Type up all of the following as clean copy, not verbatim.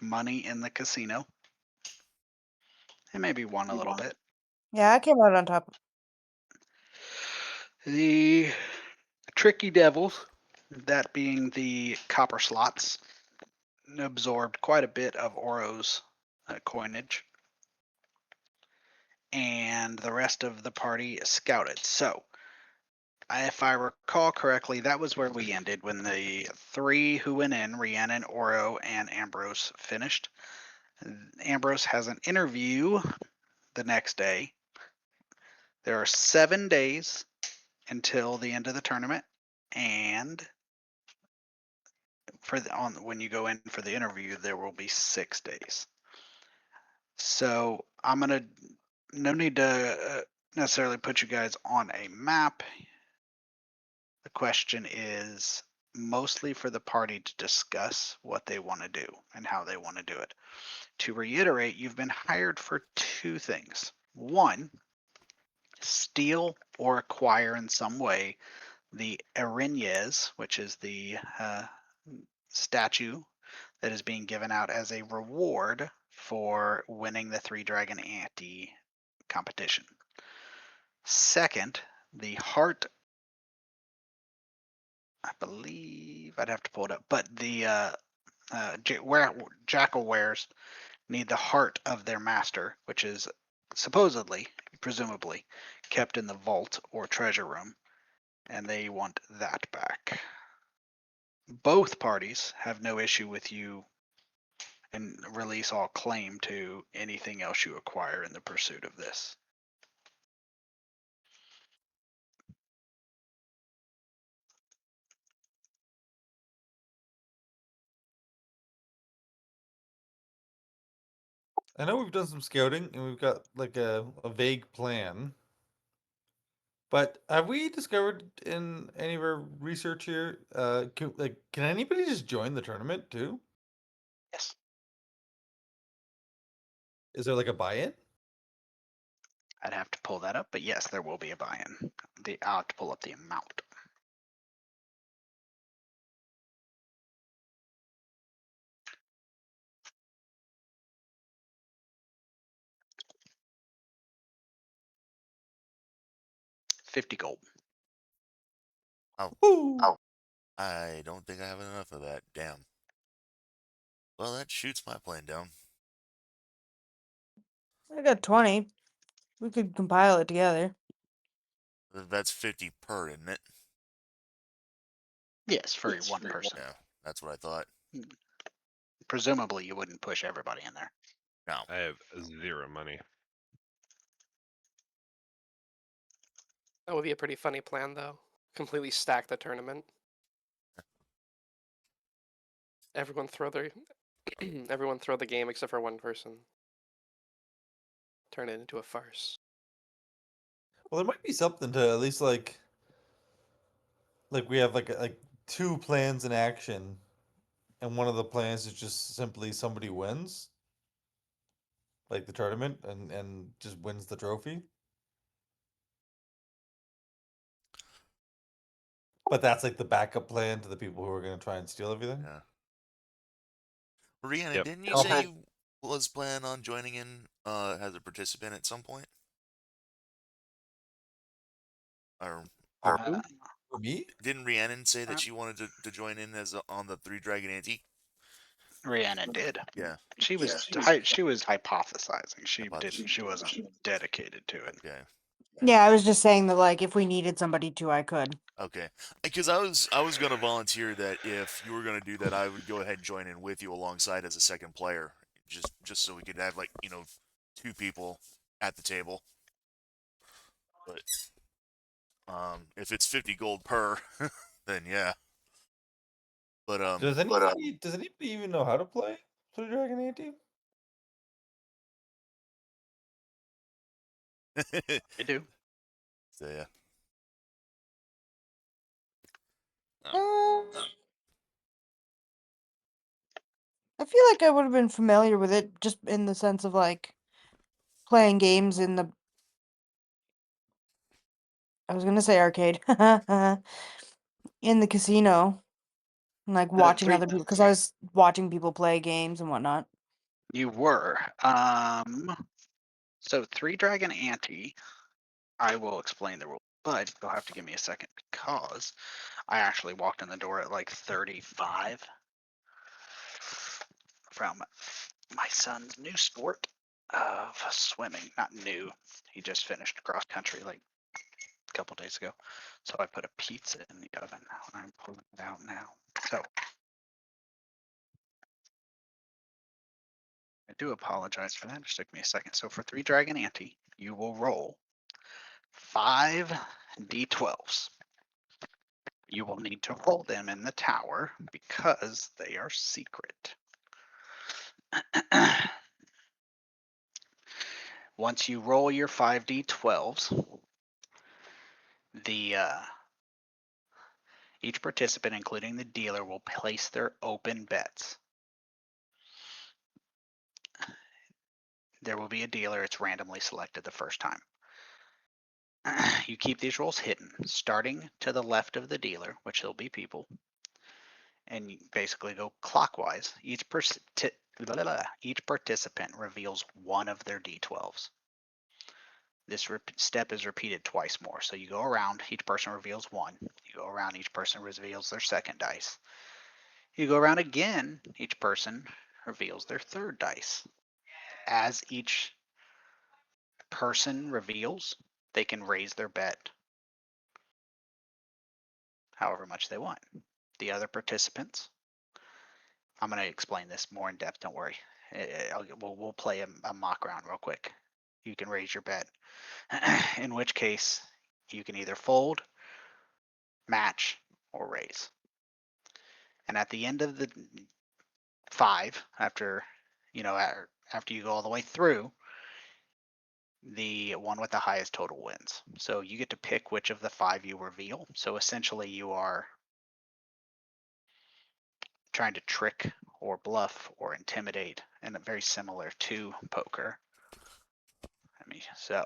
money in the casino. And maybe won a little bit. Yeah, I came out on top. The tricky devils, that being the copper slots, absorbed quite a bit of Oro's coinage, and the rest of the party scouted. So, if I recall correctly, that was where we ended when the three who went in, Rhiannon, Oro, and Ambrose, finished. Ambrose has an interview the next day. There are 7 days until the end of the tournament, and when you go in for the interview, there will be 6 days. So I'm gonna no need to necessarily put you guys on a map. The question is mostly for the party to discuss what they want to do and how they want to do it. To reiterate, you've been hired for 2 things. One, steal or acquire in some way the Erinyes, which is the statue that is being given out as a reward for winning the Three Dragon Ante competition. Second, the heart, I believe I'd have to pull it up, but the jackal wares need the heart of their master, which is supposedly, presumably, kept in the vault or treasure room, and they want that back. Both parties have no issue with you and release all claim to anything else you acquire in the pursuit of this. I know we've done some scouting and we've got like a vague plan. But have we discovered in any of our research here, can anybody just join the tournament too? Yes. Is there like a buy-in? I'd have to pull that up, but yes, there will be a buy-in. I'll have to pull up the amount. $50 gold. Oh, I don't think I have enough of that. Damn. Well, that shoots my plan down. I got 20. We could compile it together. That's 50 per, isn't it? Yes, for one person. Yeah, that's what I thought. Presumably, you wouldn't push everybody in there. No. I have 0 money. That would be a pretty funny plan, though. Completely stack the tournament. Everyone throw the game except for one person. Turn it into a farce. well, there might be something to at least like we have like 2 plans in action, and one of the plans is just simply somebody wins, like the tournament, and just wins the trophy. But that's like the backup plan to the people who are going to try and steal everything. Yeah. Rhiannon, Yep. didn't you say you was planning on joining in as a participant at some point? Or For me, didn't Rhiannon say that she wanted to join in as on the Three Dragon Ante? Rhiannon did. Yeah. She was hypothesizing. She wasn't dedicated to it. Okay. Yeah, I was just saying that, like, if we needed somebody to, I could. Okay. Because I was gonna volunteer that if you were gonna do that, I would go ahead and join in with you alongside as a second player, just so we could have like 2 people at the table. But if it's 50 gold per, then yeah. But does anybody even know how to play Blue Dragon Ante? I do. So yeah. I feel like I would have been familiar with it just in the sense of like playing games in the. I was gonna say arcade. In the casino. And, like The watching three- other people, because I was watching people play games and whatnot. You were. So 3 Dragon Ante, I will explain the rule, but you'll have to give me a second because I actually walked in the door at like 35 from my son's new sport of swimming. Not new. He just finished cross country like a couple days ago. So I put a pizza in the oven and I'm pulling it out now. So I do apologize for that. It just took me a second. So for 3 Dragon Ante, you will roll 5 d12s. You will need to roll them in the tower because they are secret. Once you roll your 5d12s, each participant, including the dealer, will place their open bets. There will be a dealer. It's randomly selected the first time. You keep these rolls hidden, starting to the left of the dealer, which will be people, and you basically go clockwise. Each participant reveals one of their d12s. This step is repeated twice more. So you go around, each person reveals one. You go around, each person reveals their second dice. You go around again, each person reveals their third dice. As each person reveals, they can raise their bet however much they want. The other participants, I'm going to explain this more in depth, don't worry. We'll play a mock round real quick. You can raise your bet, in which case you can either fold, match, or raise. And at the end of the 5, after you go all the way through, the one with the highest total wins. So you get to pick which of the 5 you reveal. So essentially you are trying to trick or bluff or intimidate, and very similar to poker. So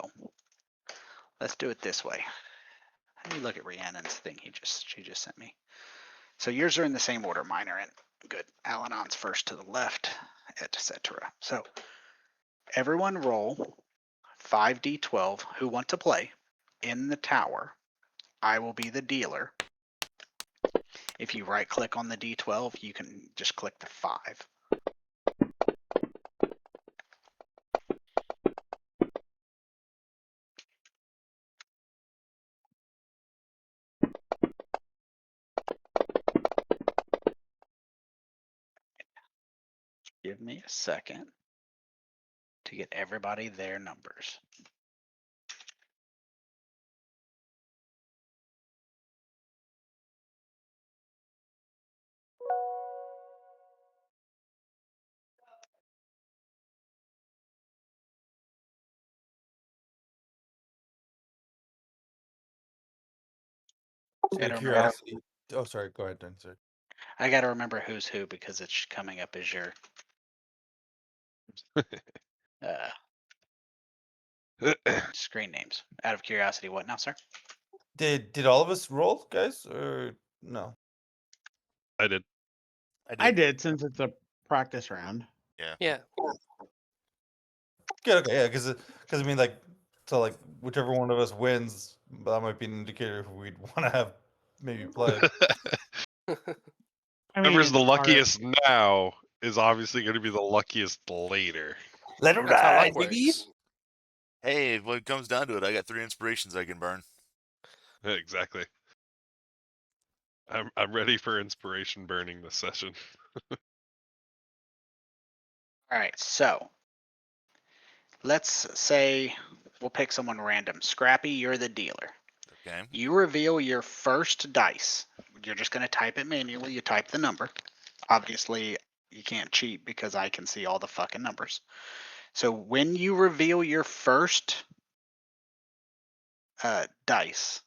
let's do it this way. Let me look at Rhiannon's thing she just sent me. So yours are in the same order, mine are in. Good. Al-Anon's first to the left, etc. So everyone roll 5d12 who want to play in the tower. I will be the dealer. If you right click on the d12, you can just click the 5. Give me a second to get everybody their numbers. Out Gotta of remember, curiosity. Oh, sorry. Go ahead, Dan. Sorry. I gotta remember who's who because it's coming up as your screen names. Out of curiosity, what now, sir? Did all of us roll, guys, or no? I did. I did, since it's a practice round. Yeah. Good. Okay. Yeah. Because I mean, like, so like whichever one of us wins, that might be an indicator if we'd want to have maybe play. I mean, Whoever's the it's hard. luckiest now is obviously going to be the luckiest later. Let it That's how ride, luck baby. works. Hey, when it comes down to it, I got 3 inspirations I can burn. Exactly. I'm ready for inspiration burning this session. All right, so let's say we'll pick someone random. Scrappy, you're the dealer. Okay. You reveal your first dice. You're just going to type it manually. You type the number. Obviously, you can't cheat because I can see all the fucking numbers. So when you reveal your first dice,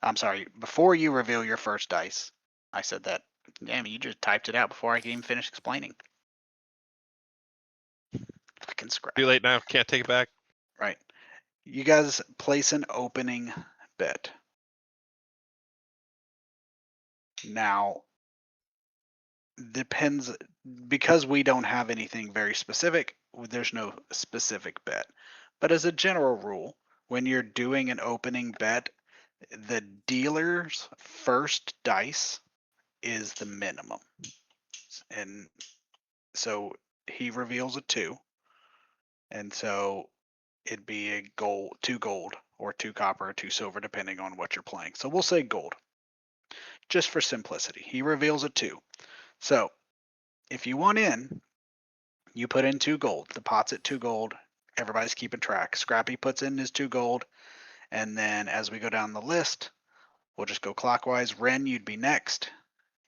I'm sorry, before you reveal your first dice, I said that. Damn, you just typed it out before I could even finish explaining. Fucking scrap. Too late now. Can't take it back. Right. You guys place an opening bet. Now, depends because we don't have anything very specific, there's no specific bet. But as a general rule, when you're doing an opening bet, the dealer's first dice is the minimum. And so he reveals a 2. And so it'd be a gold, 2 gold, or 2 copper, or 2 silver, depending on what you're playing. So we'll say gold, just for simplicity. He reveals a 2. So if you want in, you put in 2 gold. The pot's at 2 gold. Everybody's keeping track. Scrappy puts in his 2 gold. And then as we go down the list, we'll just go clockwise. Ren, you'd be next.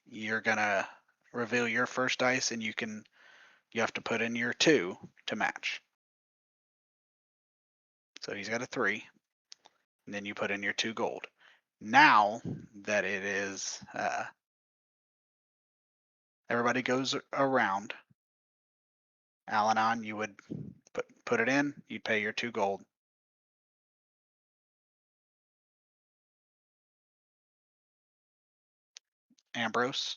You're going to reveal your first dice, and you have to put in your 2 to match. So he's got a 3. And then you put in your 2 gold. Now that it is, everybody goes around. Al-Anon, you would put it in, you'd pay your 2 gold. Ambrose,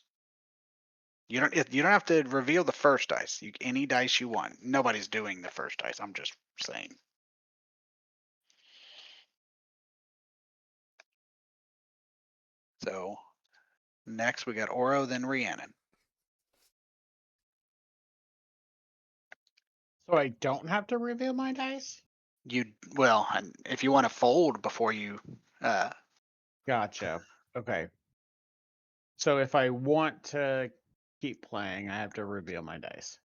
you don't have to reveal the first dice. Any dice you want. Nobody's doing the first dice. I'm just saying. So next we got Oro, then Rhiannon. So I don't have to reveal my dice? Well, if you want to fold before you, Gotcha. Okay. So if I want to keep playing, I have to reveal my dice.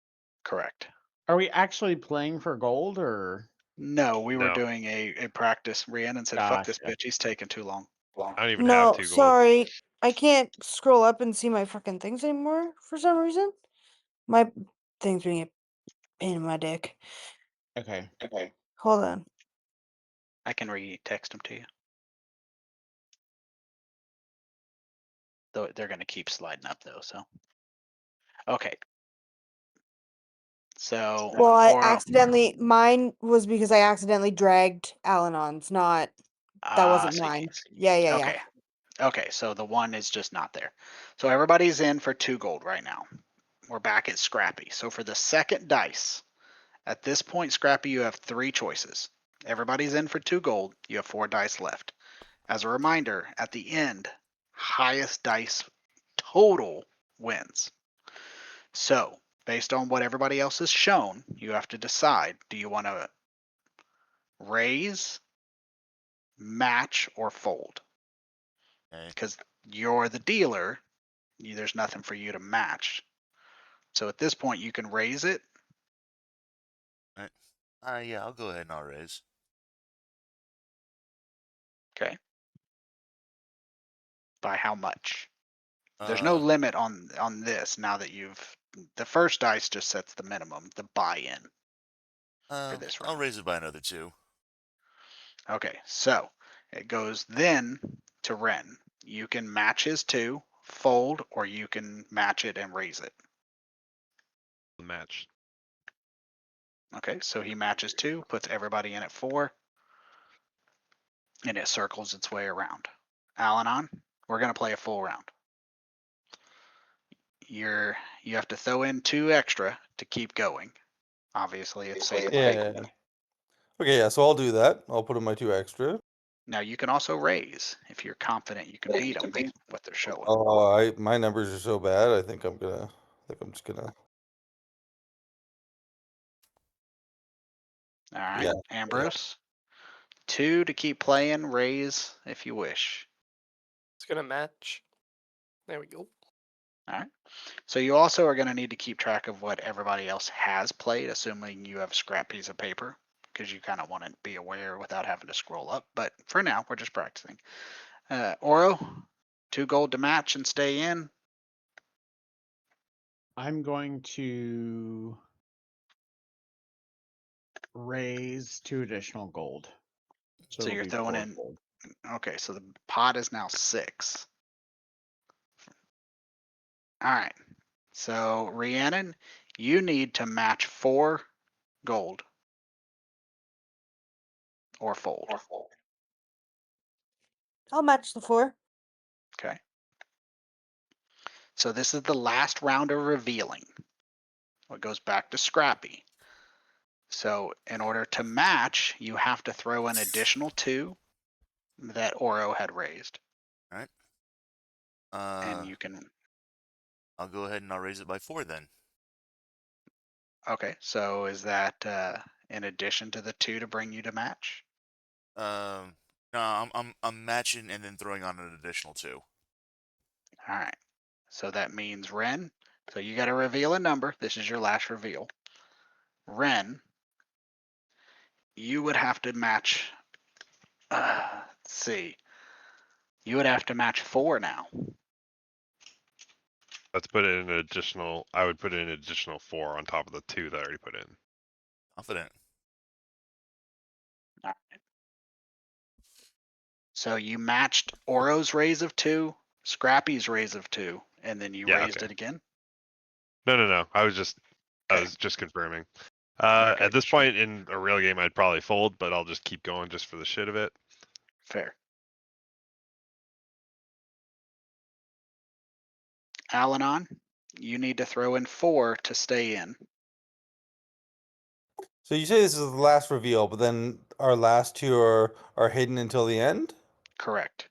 correct. Are we actually playing for gold or? No, we were No. doing a practice. Rhiannon said, "Fuck this Gotcha. bitch. He's taking too long." I don't even have No, 2 gold. sorry. I can't scroll up and see my fucking things anymore for some reason. My thing's being a pain in my dick. Okay. Hold on. I can re-text them to you. Though they're gonna keep sliding up though. So okay. So Well, Oro, mine was because I accidentally dragged Al-Anon's, not, that wasn't see, mine. Yeah. okay. Okay, so the 1 is just not there. So everybody's in for 2 gold right now. We're back at Scrappy. So for the second dice, at this point, Scrappy, you have 3 choices. Everybody's in for 2 gold. You have 4 dice left. As a reminder, at the end, highest dice total wins. So based on what everybody else has shown, you have to decide, do you want to raise, match, or fold? Okay. Because you're the dealer, there's nothing for you to match. So at this point, you can raise it. Yeah, I'll go ahead and I'll raise. Okay. By how much? There's no Uh, limit on this. Now that the first dice just sets the minimum, the buy-in for this I'll round. raise it by another 2. Okay, so it goes then to Ren. You can match his 2, fold, or you can match it and raise it. Match. Okay, so he matches 2, puts everybody in at 4, and it circles its way around. Al-Anon, we're gonna play a full round. You have to throw in 2 extra to keep going. Obviously, it's safe. Yeah. Okay, yeah, so I'll do that. I'll put in my 2 extra. Now you can also raise if you're confident you can beat them with what they're showing. Oh, my numbers are so bad. I think I'm just gonna. All right, Yeah. Ambrose. 2 to keep playing. Raise if you wish. It's gonna match. There we go. All right. So you also are going to need to keep track of what everybody else has played, assuming you have a scrap piece of paper, because you kind of want to be aware without having to scroll up. But for now, we're just practicing. Oro, 2 gold to match and stay in. I'm going to raise 2 additional gold. So it'll you're be throwing 4 in. gold. Okay, so the pot is now 6. All right. So Rhiannon, you need to match 4 gold or fold. I'll match the 4. Okay. So this is the last round of revealing. It goes back to Scrappy. So in order to match, you have to throw an additional 2 that Oro had raised. All right. And you can, I'll go ahead and I'll raise it by 4 then. okay, so is that in addition to the 2 to bring you to match? No, I'm matching and then throwing on an additional 2. All right. So that means Ren. So you got to reveal a number. This is your last reveal. Ren, you would have to match. Let's see. You would have to match 4 now. Let's put in an additional. I would put in an additional 4 on top of the 2 that I already put in. Confident. All right. So you matched Oro's raise of 2, Scrappy's raise of 2, and then you Yeah, raised okay. it again. No. I was just confirming. At this point in a real game, I'd probably fold, but I'll just keep going just for the shit of it. Fair. Al-Anon, you need to throw in 4 to stay in. So you say this is the last reveal, but then our last 2 are hidden until the end? Correct.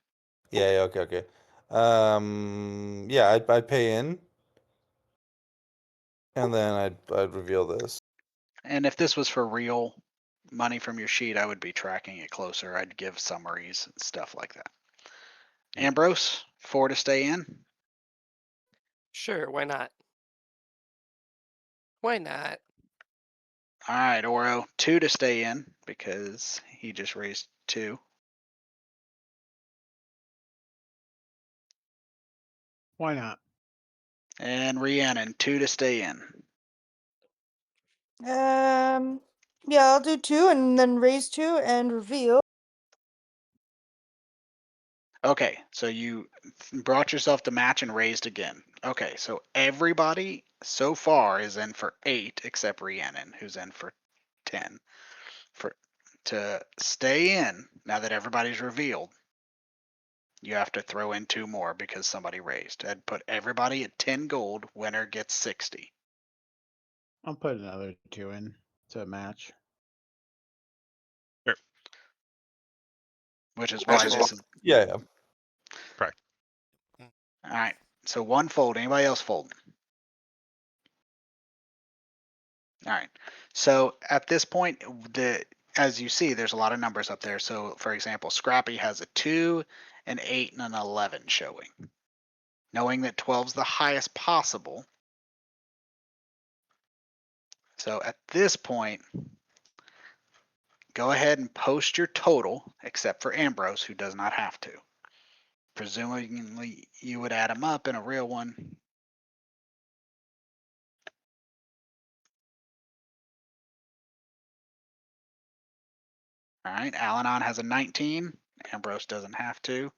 Yeah, okay. Yeah, I'd pay in. And then I'd reveal this. And if this was for real money from your sheet, I would be tracking it closer. I'd give summaries and stuff like that. Ambrose, 4 to stay in. Sure, why not? Why not? All right, Oro, 2 to stay in because he just raised 2. Why not? And Rhiannon, 2 to stay in. Yeah, I'll do 2 and then raise 2 and reveal. Okay, so you brought yourself to match and raised again. Okay, so everybody so far is in for 8 except Rhiannon, who's in for 10. To stay in, now that everybody's revealed, you have to throw in 2 more because somebody raised. I'd put everybody at 10 gold. Winner gets 60. I'll put another 2 in to match. Which is why this is Yeah. Correct. all right. So 1 fold. Anybody else fold? All right. So at this point, as you see, there's a lot of numbers up there. So for example, Scrappy has a 2, an 8, and an 11 showing. Knowing that 12 is the highest possible. So at this point, go ahead and post your total, except for Ambrose, who does not have to. Presumably, you would add them up in a real one. All right, Al-Anon has a 19. Ambrose doesn't have to.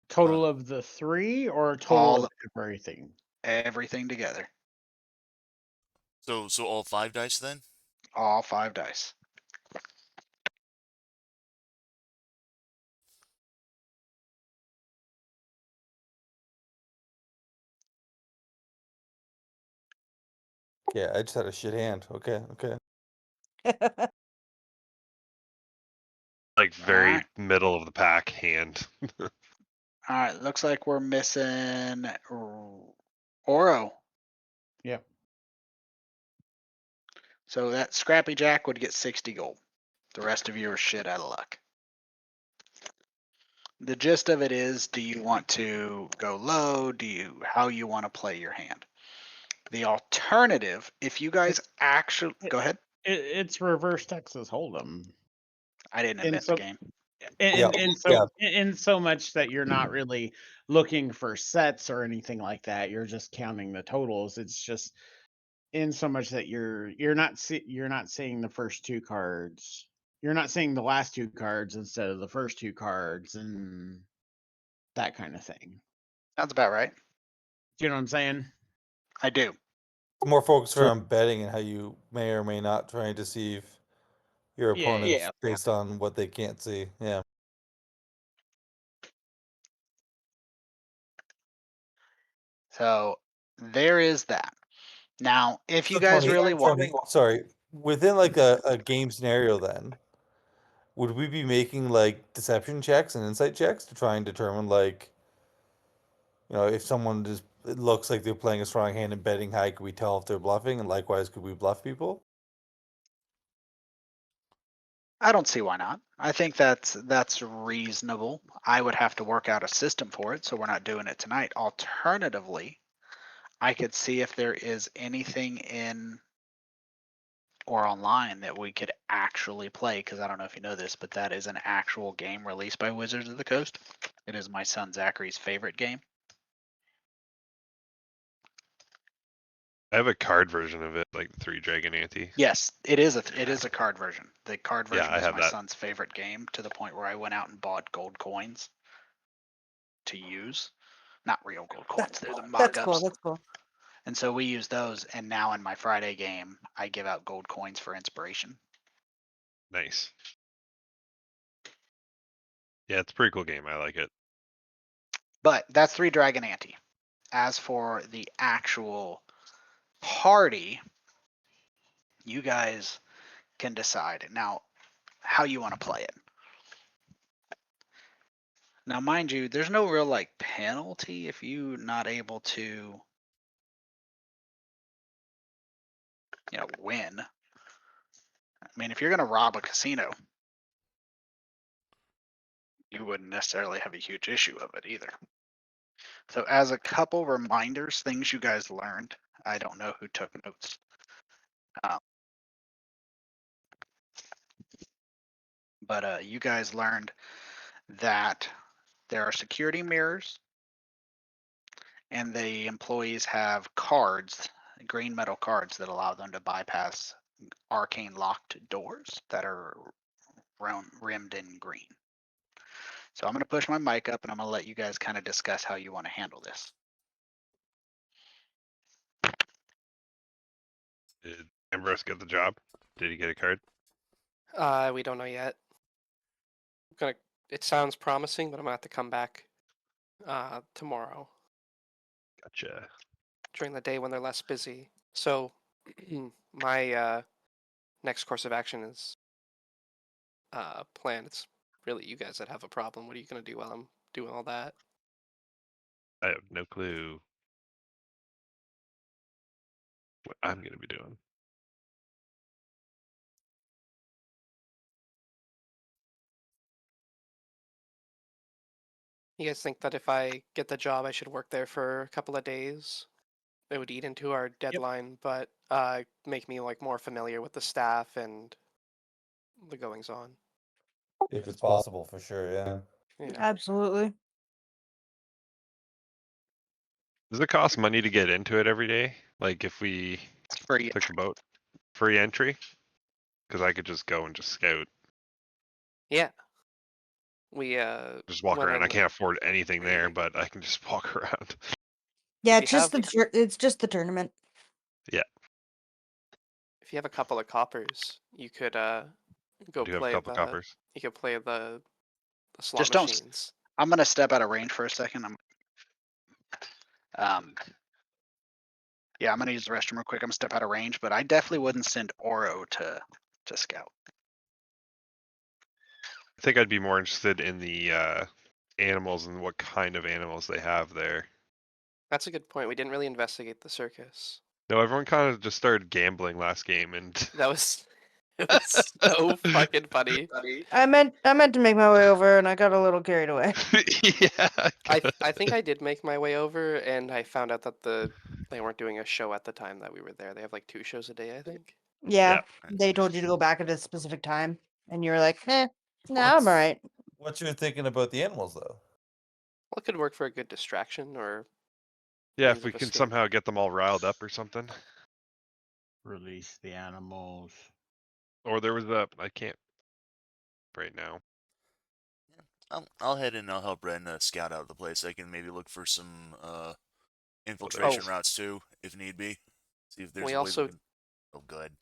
Total of the 3 or total All of everything? everything together. So all 5 dice then? All 5 dice. Yeah, I just had a shit hand. Okay. Like very Alright. middle of the pack hand. All right, looks like we're missing Oro. Yep. So that Scrappy Jack would get 60 gold. The rest of you are shit out of luck. The gist of it is, do you want to go low? How you want to play your hand? The alternative, if you guys actually go ahead. It's reverse Texas Hold'em. I didn't And invent so the game. in so much that you're not really looking for sets or anything like that. You're just counting the totals. It's just in so much that you're not seeing the first 2 cards. You're not seeing the last 2 cards instead of the first 2 cards and that kind of thing. Sounds about right. Do you know what I'm saying? I do. More focused around betting and how you may or may not try and deceive your Yeah, opponents yeah. based on what they can't see. Yeah. So there is that. Now, if you So, guys Tony, really want, sorry, within like a game scenario, then would we be making like deception checks and insight checks to try and determine like, if someone just it looks like they're playing a strong hand and betting high, could we tell if they're bluffing? And likewise, could we bluff people? I don't see why not. I think that's reasonable. I would have to work out a system for it, so we're not doing it tonight. Alternatively, I could see if there is anything in or online that we could actually play, because I don't know if you know this, but that is an actual game released by Wizards of the Coast. It is my son Zachary's favorite game. I have a card version of it, like 3 Dragon Ante. Yes, it is a card version. The card Yeah, version I is have my that. son's favorite game, to the point where I went out and bought gold coins to use. Not real gold coins, they're the That's cool. mock-ups. That's cool. And so we use those, and now in my Friday game, I give out gold coins for inspiration. Nice. Yeah, it's a pretty cool game. I like it. But that's 3 Dragon Ante. As for the actual party, you guys can decide now how you want to play it. Now, mind you, there's no real like penalty if you're not able to, win. I mean, if you're going to rob a casino, you wouldn't necessarily have a huge issue of it either. So as a couple reminders, things you guys learned, I don't know who took notes. But you guys learned that there are security mirrors, and the employees have cards, green metal cards, that allow them to bypass arcane locked doors that are rimmed in green. So I'm going to push my mic up, and I'm going to let you guys kind of discuss how you want to handle this. Did Ambrose get the job? Did he get a card? We don't know yet. It sounds promising, but I'm gonna have to come back tomorrow Gotcha. during the day when they're less busy. So my next course of action is planned. It's really you guys that have a problem. What are you gonna do while I'm doing all that? I have no clue what I'm gonna be doing. You guys think that if I get the job, I should work there for a couple of days? It would eat into our deadline, but make me like more familiar with the staff and the goings on. If it's possible, for sure, yeah. Yeah. Absolutely. Does it cost money to get into it every day? Like if we It's free. took the boat, free entry? Because I could just go and just scout, Yeah. We just walk went around. I in- can't afford anything there, but I can just walk around. Yeah, we it's just have- it's just the tournament. if you have a couple of coppers, you could go Do you have a play couple coppers? you could play the slot Just don't machines. I'm going to step out of range for a second. Yeah, I'm going to use the restroom real quick. I'm going to step out of range, but I definitely wouldn't send Oro to scout. I think I'd be more interested in the animals and what kind of animals they have there. That's a good point. We didn't really investigate the circus. No, everyone kind of just started gambling last game, and That was it was so fucking funny. I meant to make my way over, and I got a little carried away. yeah, I think I did make my way over, and I found out that they weren't doing a show at the time that we were there. They have like 2 shows a day, I think. Yeah, Yeah. they told you to go back at a specific time, and you were like, "Eh, no, I'm What's- all right." What you're thinking about the animals, though? Well, it could work for a good distraction or Yeah, means if we of can escape. somehow get them all riled up or something. Release the animals. Or there was I can't right now. I'll head in and I'll help Ren scout out the place. I can maybe look for some infiltration routes too, if need be. See if there's We a way also- can... Oh, good.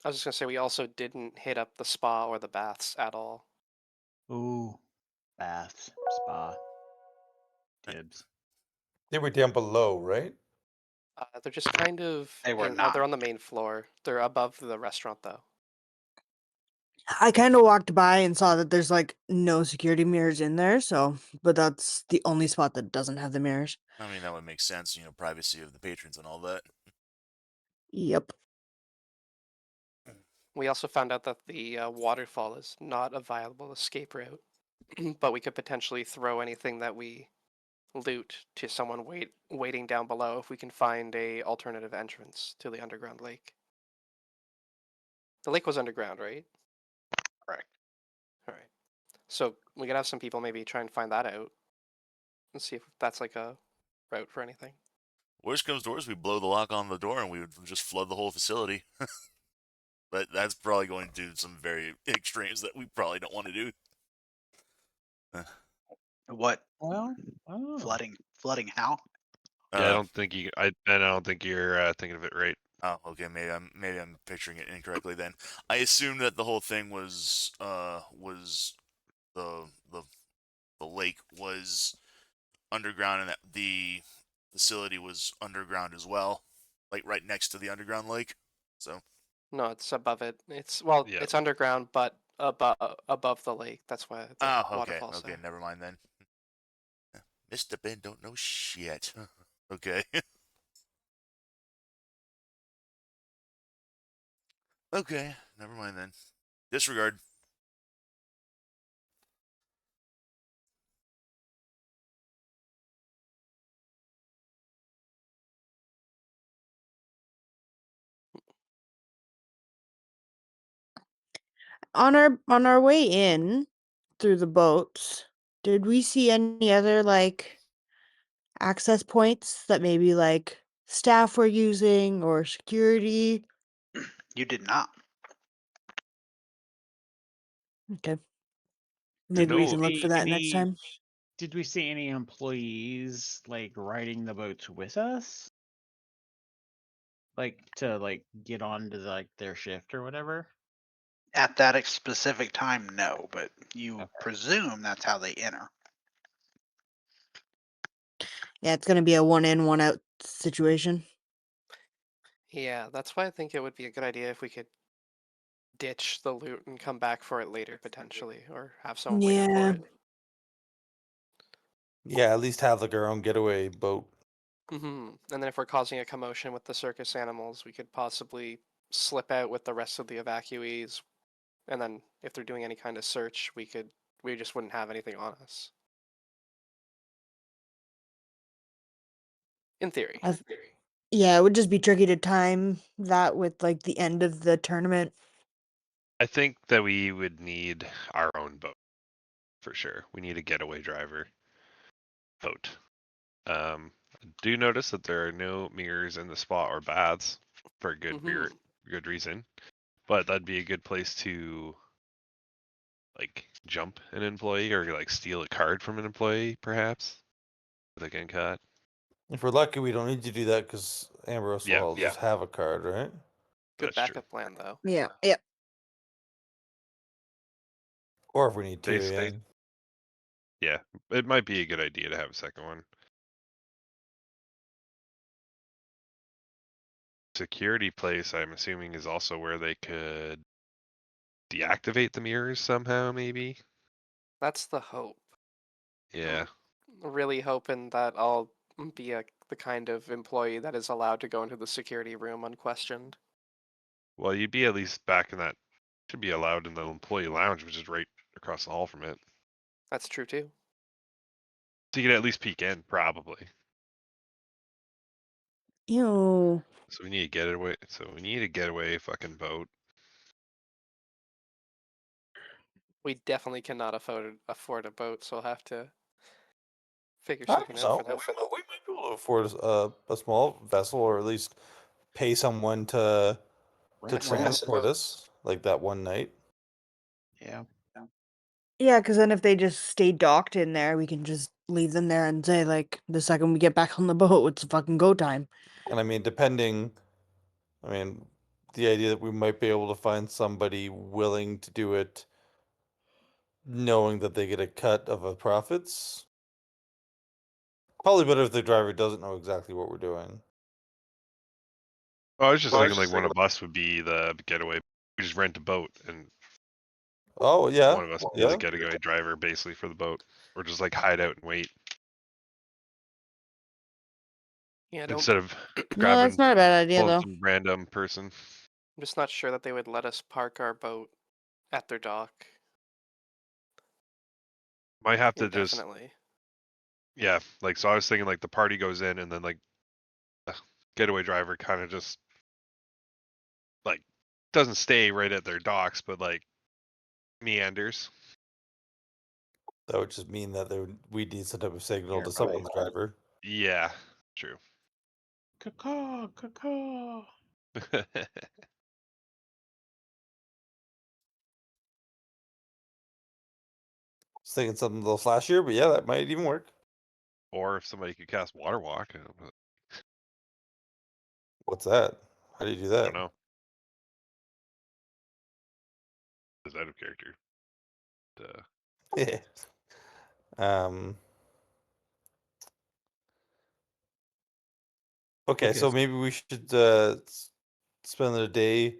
I was just gonna say we also didn't hit up the spa or the baths at all. Ooh, baths, spa, dibs. They were down below, right? They're just kind of. They were they're not. on the main floor. They're above the restaurant, though. I kind of walked by and saw that there's like no security mirrors in there, so but that's the only spot that doesn't have the mirrors. I mean, that would make sense, privacy of the patrons and all that. Yep. We also found out that the waterfall is not a viable escape route, but we could potentially throw anything that we loot to someone waiting down below if we can find a alternative entrance to the underground lake. The lake was underground, right? Correct. All right. So we could have some people maybe try and find that out and see if that's like a route for anything. Worst comes to worst, we blow the lock on the door and we would just flood the whole facility. But that's probably going to do some very extremes that we probably don't want to do. What? Well, oh. Flooding how? Yeah, I don't think you. I don't think you're thinking of it right. Oh, okay. Maybe I'm picturing it incorrectly. Then I assumed that the whole thing was the lake was underground and that the facility was underground as well, like right next to the underground lake. So No, it's above it. It's Yeah. it's underground, but above the lake. That's why the okay, waterfall's okay, there. never mind then. Mr. Ben don't know shit. Okay. Okay, never mind then. Disregard. On our way in through the boats, did we see any other like access points that maybe like staff were using or security? You did not. Okay. Maybe we No. can look for that next time. Did we see any employees like riding the boats with us? Like to get on to like their shift or whatever? At that specific time, no, but you Okay. presume that's how they enter. Yeah, it's gonna be a one in, one out situation. Yeah, that's why I think it would be a good idea if we could ditch the loot and come back for it later potentially, or have someone waiting for Yeah. it. Yeah, at least have like our own getaway boat. And then if we're causing a commotion with the circus animals, we could possibly slip out with the rest of the evacuees, and then if they're doing any kind of search, we just wouldn't have anything on us. In theory. Yeah, it would just be tricky to time that with like the end of the tournament. I think that we would need our own boat for sure. We need a getaway driver boat. I do notice that there are no mirrors in the spot or baths for a good reason. But that'd be a good place to like jump an employee or like steal a card from an employee, perhaps. Without getting caught. If we're lucky, we don't need to do that because Ambrose Yeah, will just have a card, right? Good That's true. backup plan though. Yeah. Yep. Or if we need They- to, yeah. Yeah, it might be a good idea to have a second one. Security place, I'm assuming, is also where they could deactivate the mirrors somehow, maybe. That's the hope. Yeah. Really hoping that I'll be the kind of employee that is allowed to go into the security room unquestioned. Well, you'd be at least back in that. Should be allowed in the employee lounge, which is right across the hall from it. That's true too. So you could at least peek in, probably. Ew. So we need a getaway. So we need a getaway fucking boat. We definitely cannot afford a boat, so we'll have to figure I something don't out know. for that. We might be able to afford a small vessel, or at least pay someone to Rent transport us, like that one night. Yeah. Yeah, because then if they just stay docked in there, we can just leave them there and say like the second we get back on the boat, it's fucking go time. And I mean, the idea that we might be able to find somebody willing to do it, knowing that they get a cut of the profits. Probably better if the driver doesn't know exactly what we're doing. Oh, I was just thinking like one of us would be the getaway. We just rent a boat and Oh yeah, one of us is a getaway driver basically for the boat, or just like hide out and wait Yeah, instead of No, that's grabbing not a bad idea pulling though. some random person. I'm just not sure that they would let us park our boat at their dock Might have to just indefinitely. yeah, like so I was thinking like the party goes in and then like the getaway driver kind of just like doesn't stay right at their docks, but like meanders. that would just mean that we need some type of signal to Here, summon the driver. Yeah, true. Caw, caw. I was thinking something a little flashier, but yeah, that might even work. Or if somebody could cast water walk, What's that? How do you do I that? don't know. Is out of character? Yeah. Okay, so maybe we should spend the day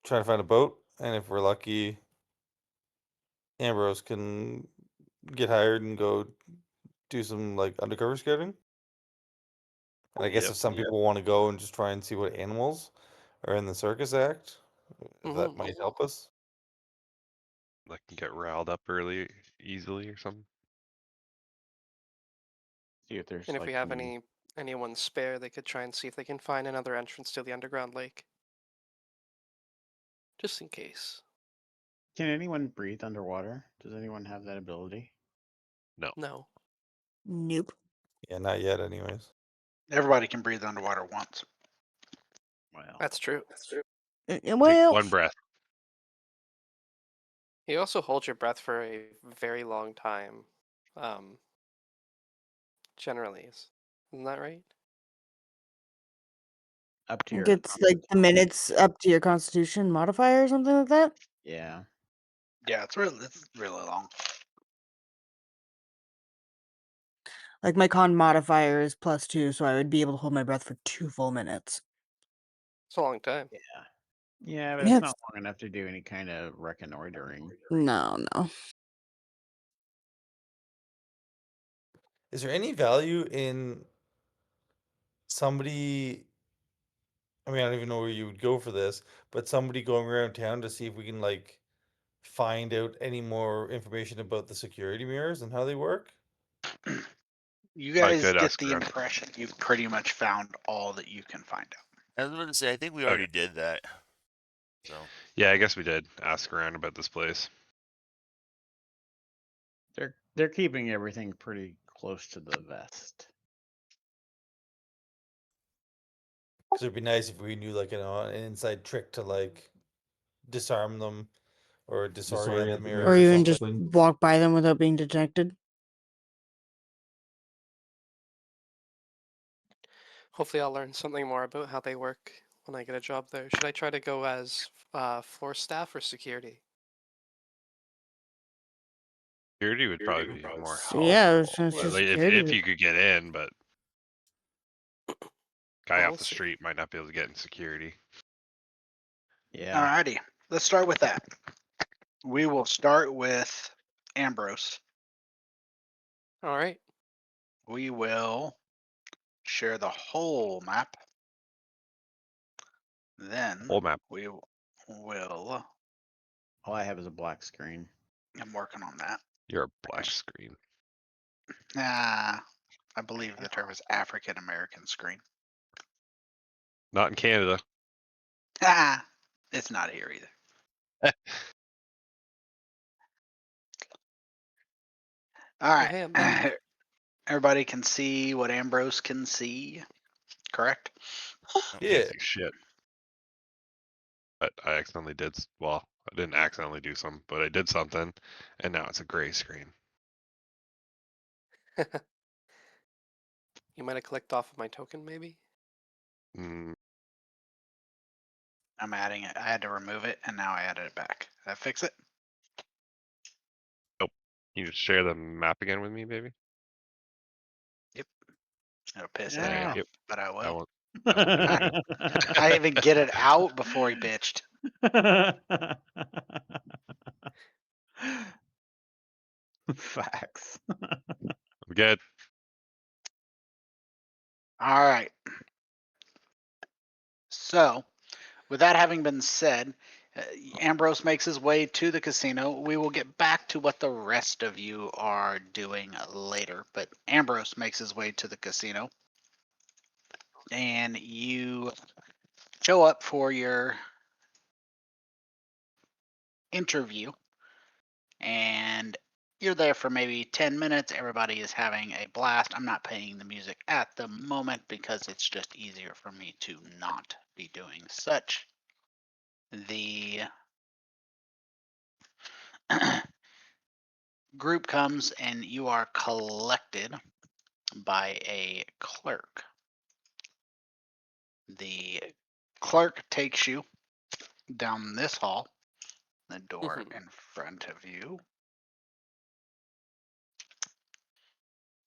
trying to find a boat, and if we're lucky, Ambrose can get hired and go do some like undercover scouting. And I guess Yep. if some people want to go and just try and see what animals are in the circus act, Mhm. that might help us. Like can get riled up easily or something. See if there's And if like we have some- anyone spare, they could try and see if they can find another entrance to the underground lake. Just in case. Can anyone breathe underwater? Does anyone have that ability? No. No. Nope. Yeah, not yet, anyways. Everybody can breathe underwater once. Well, That's true. Take Well, one breath. You also hold your breath for a very long time. Generally, isn't that right? up to I your think it's like the minutes up to your constitution modifier or something like that. yeah. Yeah, it's really long. Like my con modifier is +2, so I would be able to hold my breath for 2 full minutes. It's a long time. Yeah. Yeah, but Yeah, it's not long enough to do any kind of reconnoitering. No. Is there any value in somebody? I mean, I don't even know where you would go for this, but somebody going around town to see if we can like find out any more information about the security mirrors and how they work? You I guys could get ask the around. impression you've pretty much found all that you can find out. I was about to say, I think we Okay. already did that. So Yeah, I guess we did ask around about this place. They're keeping everything pretty close to the vest. Because it'd be nice if we knew like an inside trick to like disarm them or disorient the mirrors Or or even just something. walk by them without being detected. Hopefully, I'll learn something more about how they work when I get a job there. Should I try to go as floor staff or security? Security would probably be more So yeah, I was helpful. gonna say Like, security. if you could get in, but guy Well, off we'll the see. street might not be able to get in security. Yeah. Alrighty, let's start with that. We will start with Ambrose. All right. We will share the whole map. Then Whole map. we will. All I have is a black screen. I'm working on that. You're a black screen. I believe the term is African American screen. Not in Canada. It's not here either. All right. Hey, I'm back. Everybody can see what Ambrose can see, correct? Yeah. Can't see shit. But I accidentally did. Well, I didn't accidentally do something, but I did something, and now it's a gray screen. You might have clicked off of my token, maybe? Mm, I'm adding it. I had to remove it, and now I added it back. Did that fix it? nope. Can you just share the map again with me, baby? It'll piss Yeah. me off, Yep. but I I will. won't. I won't be doing it. I didn't even get it out before he bitched. Facts. I'm good. All right. So, with that having been said, Ambrose makes his way to the casino. We will get back to what the rest of you are doing later, but Ambrose makes his way to the casino. And you show up for your interview, and you're there for maybe 10 minutes. Everybody is having a blast. I'm not playing the music at the moment because it's just easier for me to not be doing such. The group comes and you are collected by a clerk. The clerk takes you down this hall, the door in front of you.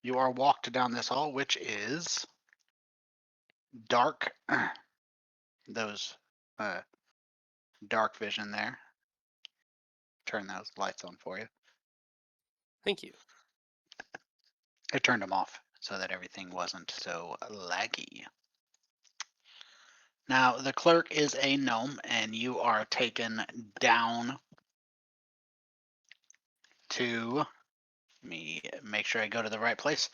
You are walked down this hall, which is dark. Those dark vision there. Turn those lights on for you. Thank you. I turned them off so that everything wasn't so laggy. Now, the clerk is a gnome, and you are taken down to, let me make sure I go to the right place.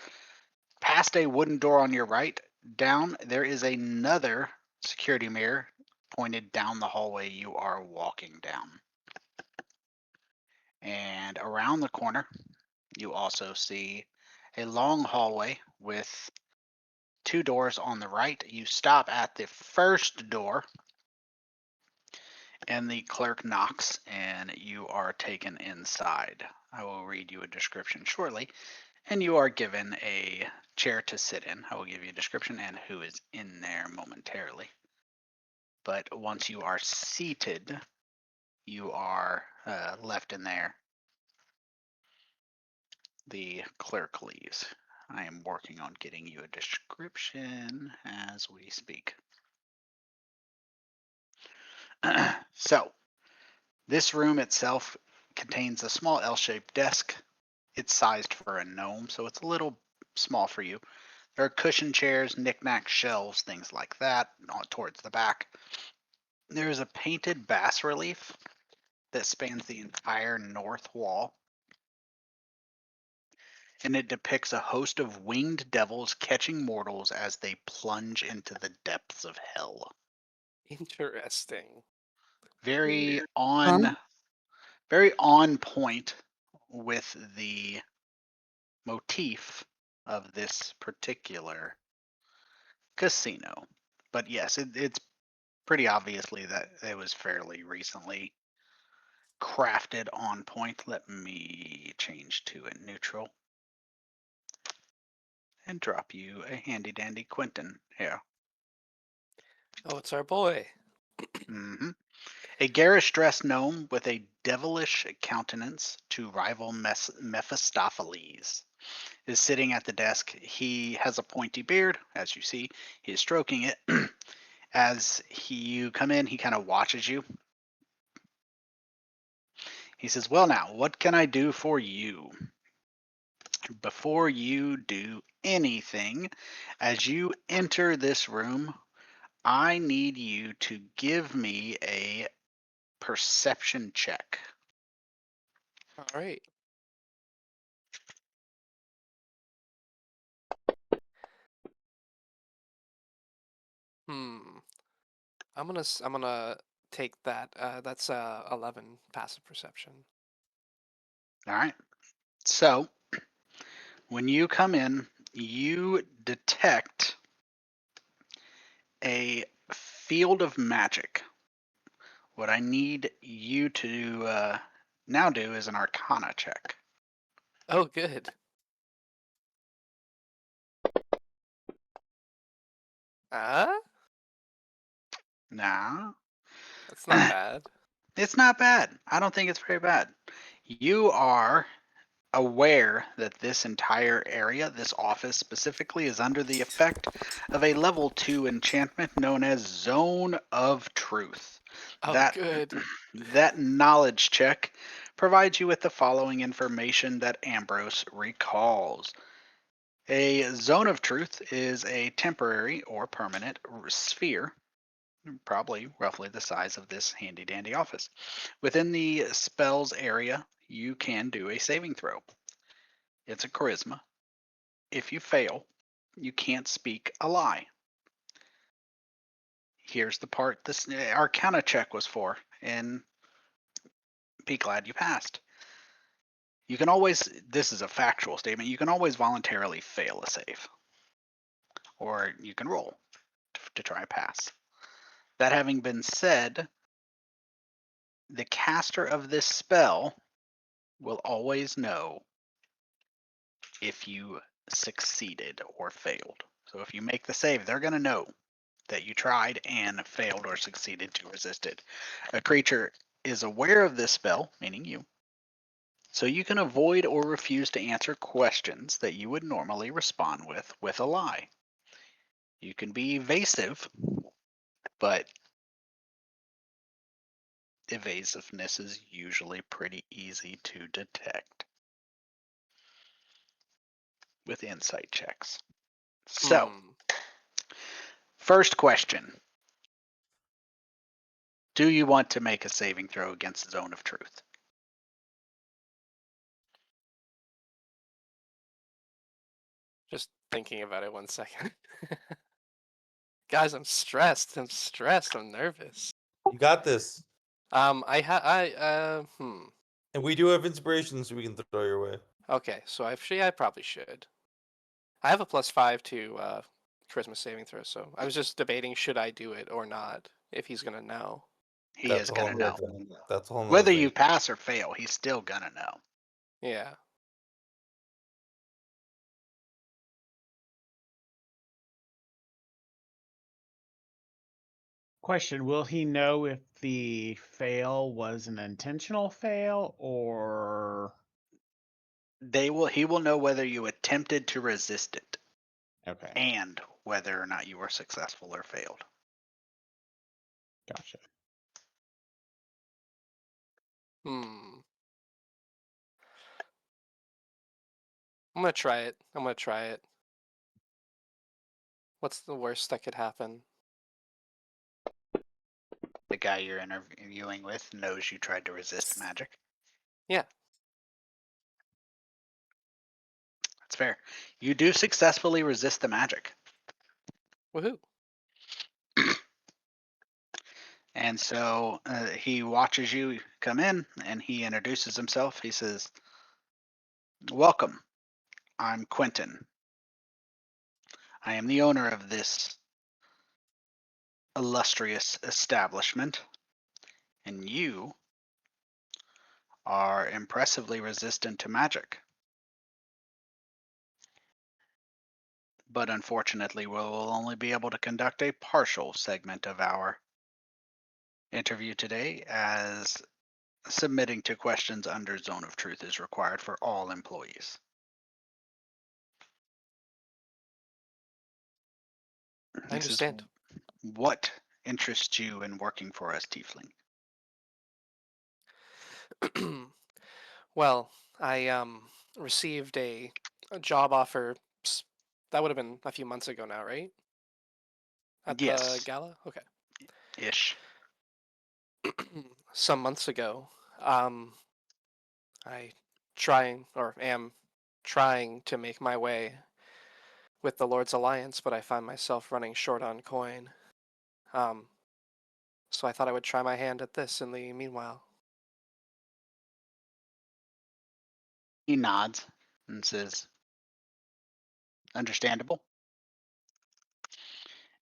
Past a wooden door on your right, down, there is another security mirror pointed down the hallway you are walking down. And around the corner, you also see a long hallway with 2 doors on the right. You stop at the first door, and the clerk knocks, and you are taken inside. I will read you a description shortly, and you are given a chair to sit in. I will give you a description and who is in there momentarily. But once you are seated, you are left in there. The clerk leaves. I am working on getting you a description as we speak. So, this room itself contains a small L-shaped desk. It's sized for a gnome, so it's a little small for you. There are cushion chairs, knick-knack shelves, things like that, towards the back. There is a painted bas relief that spans the entire north wall, and it depicts a host of winged devils catching mortals as they plunge into the depths of hell. Interesting. Very on point with the motif of this particular casino. But yes, it's pretty obviously that it was fairly recently crafted on point. Let me change to a neutral and drop you a handy dandy Quentin here. Oh, it's our boy. A garish dressed gnome with a devilish countenance to rival Mephistopheles is sitting at the desk. He has a pointy beard, as you see. He is stroking it. As you come in, he kind of watches you. He says, "Well, now, what can I do for you?" Before you do anything, as you enter this room, I need you to give me a perception check. All right. I'm gonna take that. That's 11 passive perception. All right. So, when you come in, you detect a field of magic. What I need you to now do is an arcana check. Oh, good. Now, That's not bad. it's not bad. I don't think it's very bad. You are aware that this entire area, this office specifically, is under the effect of a level 2 enchantment known as Zone of Truth. Oh, That good. that knowledge check provides you with the following information that Ambrose recalls. A zone of truth is a temporary or permanent sphere, probably roughly the size of this handy dandy office. Within the spell's area, you can do a saving throw. It's a charisma. If you fail, you can't speak a lie. Here's the part this Arcana check was for, and be glad you passed. You can always, this is a factual statement, you can always voluntarily fail a save. Or you can roll to try and pass. That having been said, the caster of this spell will always know if you succeeded or failed. So if you make the save, they're going to know that you tried and failed or succeeded to resist it. A creature is aware of this spell, meaning you, so you can avoid or refuse to answer questions that you would normally respond with a lie. You can be evasive, but evasiveness is usually pretty easy to detect with insight checks. So, first question. Do you want to make a saving throw against Zone of Truth? Just thinking about it 1 second. Guys, I'm stressed. I'm nervous. You got this. And we do have inspiration, so we can throw your way. Okay, so I probably should. I have a +5 to charisma saving throw, so I was just debating should I do it or not if he's gonna know. He is gonna know. That's a whole Whether you pass or fail, he's still gonna know. Yeah. Question, will he know if the fail was an intentional fail or he will know whether you attempted to resist it. Okay. And whether or not you were successful or failed. Gotcha. I'm gonna try it. What's the worst that could happen? The guy you're interviewing with knows you tried to resist magic. Yeah. That's fair. You do successfully resist the magic. Woohoo. And so he watches you come in and he introduces himself. He says, "Welcome. I'm Quentin. I am the owner of this illustrious establishment, and you are impressively resistant to magic. But unfortunately, we'll only be able to conduct a partial segment of our interview today, as submitting to questions under Zone of Truth is required for all employees." I understand. What interests you in working for us, Tiefling? Well, I received a job offer. That would have been a few months ago now, right? At the Yes. gala? Okay. Ish. Some months ago, I am trying to make my way with the Lord's Alliance, but I find myself running short on coin. So I thought I would try my hand at this in the meanwhile. He nods and says, "Understandable.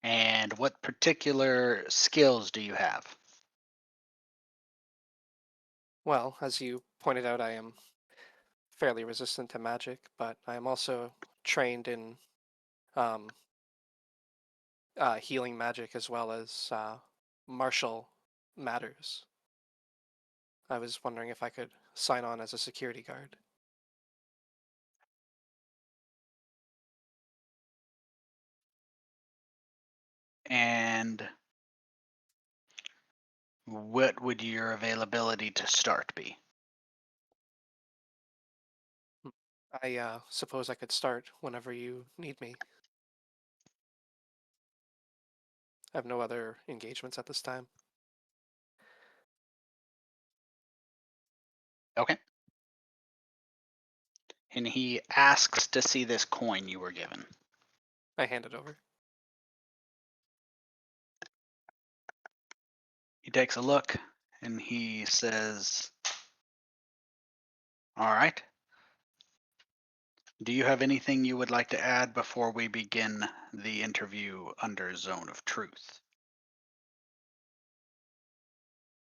And what particular skills do you have?" Well, as you pointed out, I am fairly resistant to magic, but I am also trained in um, healing magic as well as martial matters. I was wondering if I could sign on as a security guard. And what would your availability to start be? I suppose I could start whenever you need me. I have no other engagements at this time. Okay. And he asks to see this coin you were given. I hand it over. He takes a look and he says, all right. Do you have anything you would like to add before we begin the interview under Zone of Truth?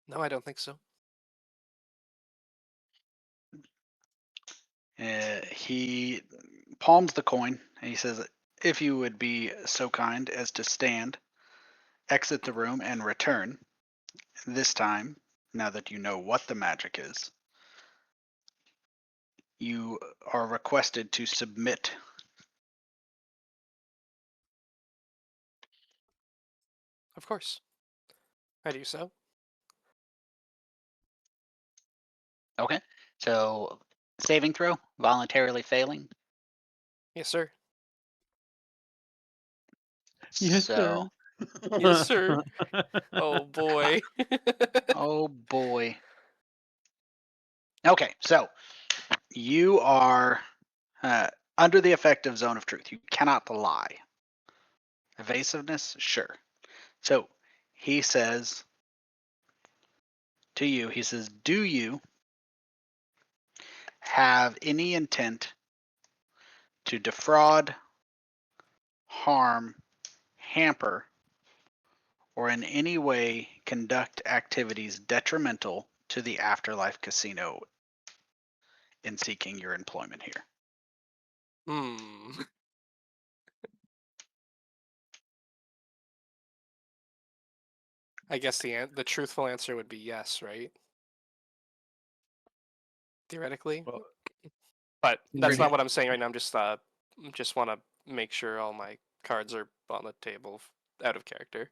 No, I don't think so. He palms the coin and he says, if you would be so kind as to stand, exit the room, and return. This time, now that you know what the magic is, you are requested to submit. Of course. I do so. Okay. So, saving throw, voluntarily failing. Yes, sir. Yes, So, sir. Yes, sir. Oh boy. oh boy. Okay, so you are under the effect of Zone of Truth. You cannot lie. Evasiveness, sure. So he says to you, he says, do you have any intent to defraud, harm, hamper, or in any way conduct activities detrimental to the Afterlife Casino in seeking your employment here? Hmm. I guess the truthful answer would be yes, right? Theoretically, Well, but that's Theoretic- not what I'm saying right now. I'm just want to make sure all my cards are on the table out of character.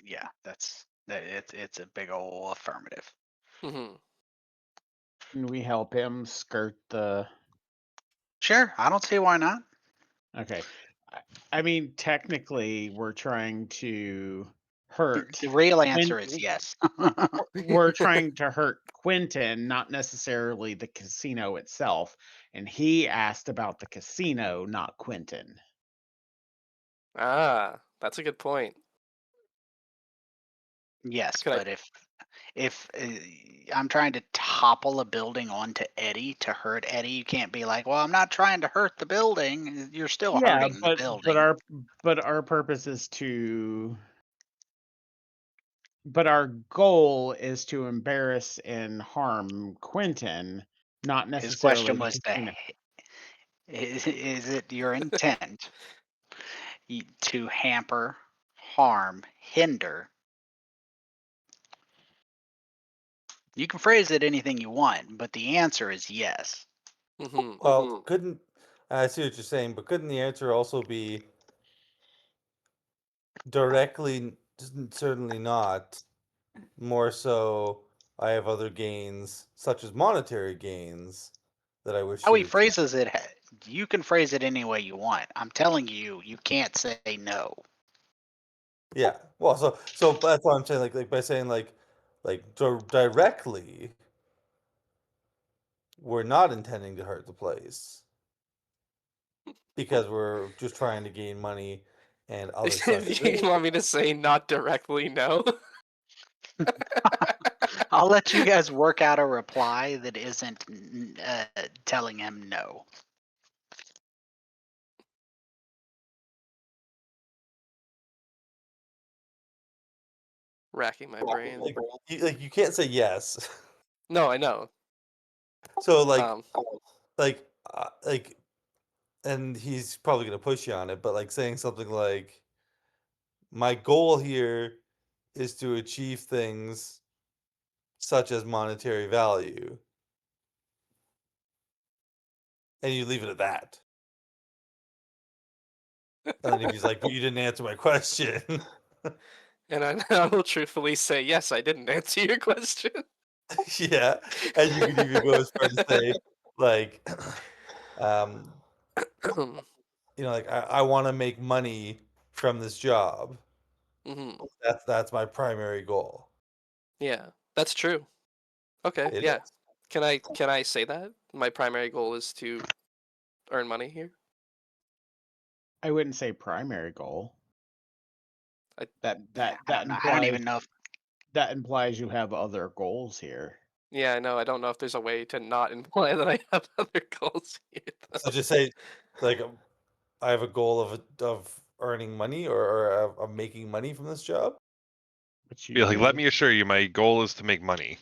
Yeah, it's a big ol' affirmative. Mm-hmm. Can we help him skirt the? Sure, I don't see why not. Okay, I mean, technically, we're trying to hurt. The real Quin- answer is yes. we're trying to hurt Quentin, not necessarily the casino itself. And he asked about the casino, not Quentin. Ah, that's a good point. Yes, Could I? but if I'm trying to topple a building onto Eddie to hurt Eddie, you can't be like, "Well, I'm not trying to hurt the building." You're still Yeah, hurting the but building. our purpose is to. But our goal is to embarrass and harm Quentin, not His necessarily question the was casino. is it your intent to hamper, harm, hinder? You can phrase it anything you want, but the answer is yes. Mm-hmm. Well, couldn't I see what you're saying, but couldn't the answer also be directly? Certainly not. More so, I have other gains, such as monetary gains, that I wish How to he achieve. phrases it, you can phrase it any way you want. I'm telling you, you can't say no. Yeah. Well, so that's why I'm saying like by saying directly, we're not intending to hurt the place because we're just trying to gain money and other such Do things. you want me to say not directly no? I'll let you guys work out a reply that isn't telling him no. Racking my brain. You can't say yes. No, I know. So Um, like like and he's probably gonna push you on it, but like saying something like, my goal here is to achieve things such as monetary value, and you leave it at that. And then if he's like, but you didn't answer my question. And I will truthfully say, yes, I didn't answer your question. Yeah. And you could even go as far to say, like, like I want to make money from this job. Mm-hmm. That's my primary goal. Yeah, that's true. Okay, It yeah. is. Can I say that? My primary goal is to earn money here. I wouldn't say primary goal. I- That I that don't know. I don't implies even know if that implies you have other goals here. Yeah, I know. I don't know if there's a way to not imply that I have other goals here, So though. just say, like, I have a goal of earning money or of making money from this job. Which you Be like, let do. me assure you, my goal is to make money.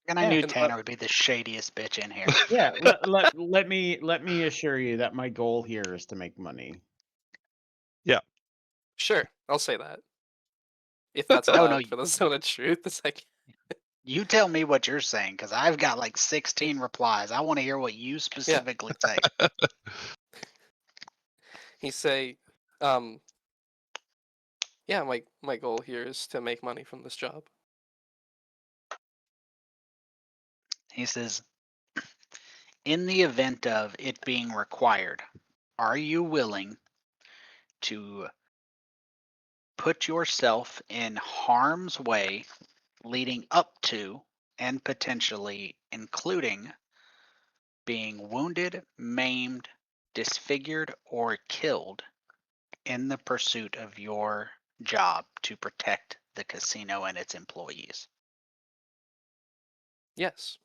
and I Yeah. knew And Tanner would be the shadiest bitch in here. Yeah, let me assure you that my goal here is to make money. sure, I'll say that. If that's No, no, allowed for the zone of truth, it's like you tell me what you're saying because I've got like 16 replies. I want to hear what you specifically say. he say, um, yeah, my goal here is to make money from this job. He says, in the event of it being required, are you willing to put yourself in harm's way leading up to and potentially including being wounded, maimed, disfigured, or killed in the pursuit of your job to protect the casino and its employees? Yes.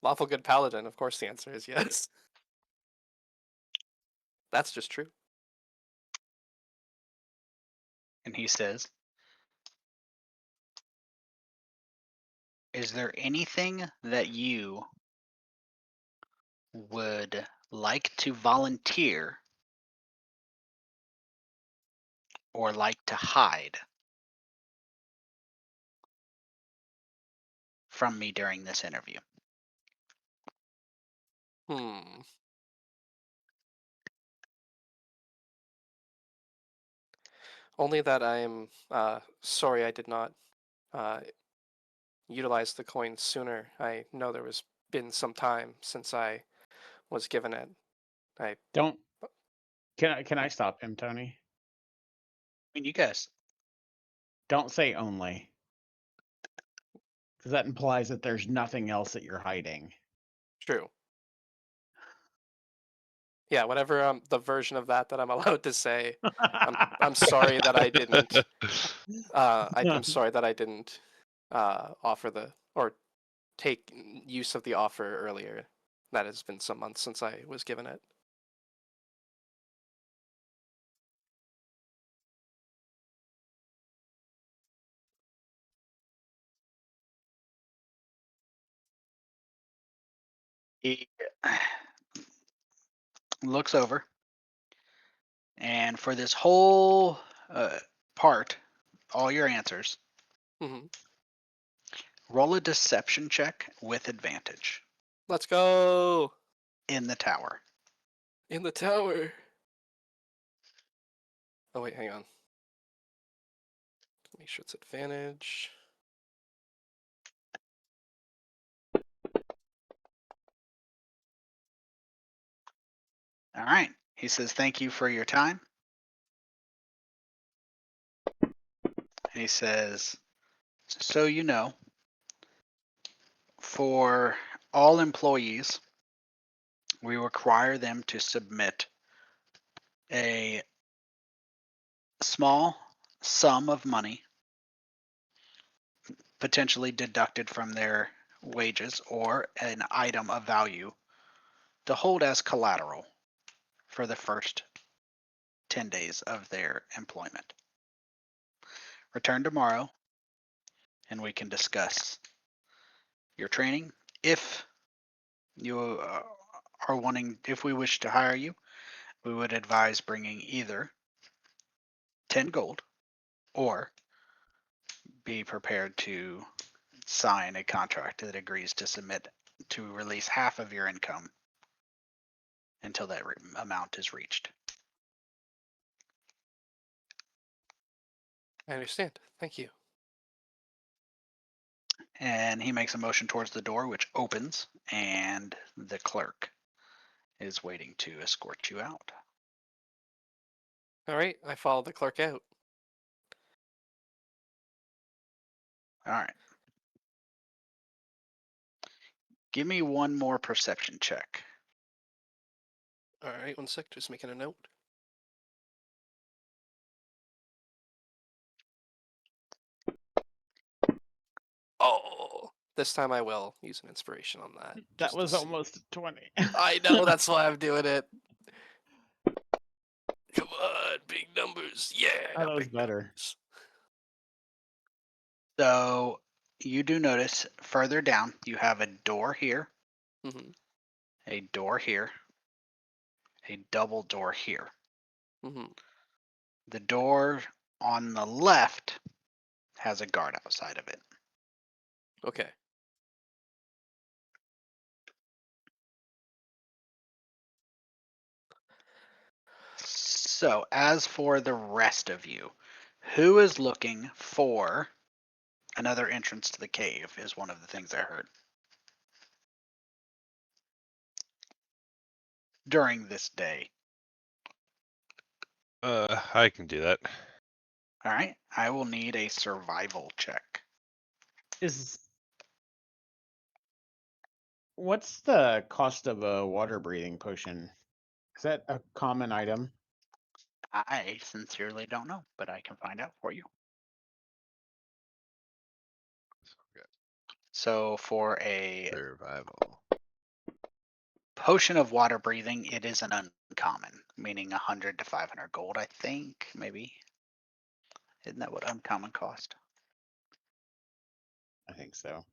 Lawful good paladin, of course the answer is yes. That's just true. And he says, is there anything that you would like to volunteer or like to hide from me during this interview? Hmm. Only that I'm sorry I did not utilize the coin sooner. I know there was been some time since I was given it. I Don't can I stop him, Tony? I mean, you guys, Don't say only. Because that implies that there's nothing else that you're hiding. true. Yeah, whatever the version of that I'm allowed to say. I'm sorry that I didn't. I'm sorry that I didn't offer the or take use of the offer earlier. That has been some months since I was given it. he looks over, and for this whole part, all your answers, Hmm. roll a deception check with advantage Let's go in the tower. in the tower. Oh wait, hang on. Make sure it's advantage. All right. He says, thank you for your time. He says, so you know, for all employees, we require them to submit a small sum of money, potentially deducted from their wages, or an item of value to hold as collateral for the first 10 days of their employment. Return tomorrow and we can discuss your training. If you are wanting, if we wish to hire you, we would advise bringing either 10 gold or be prepared to sign a contract that agrees to submit to release half of your income until that amount is reached. I understand. Thank you. And he makes a motion towards the door, which opens, and the clerk is waiting to escort you out. All right, I follow the clerk out. All right. Give me one more perception check. All right, 1 sec. Just making a note. Oh, this time I will use an inspiration on that. That just to was see. almost a 20. I know, that's why I'm doing it. Come on, big numbers. Yeah, I got That was big better. numbers. So you do notice further down, you have a door here, Mm-hmm. a door here, a double door here. Mm-hmm. The door on the left has a guard outside of it. Okay. So, as for the rest of you, who is looking for another entrance to the cave? Is one of the things I heard during this day. I can do that. All right, I will need a survival check. What's the cost of a water breathing potion? Is that a common item? I sincerely don't know, but I can find out for you. So, for a Survival. potion of water breathing, it is an uncommon, meaning 100 to 500 gold, I think, maybe. Isn't that what uncommon cost? I think so.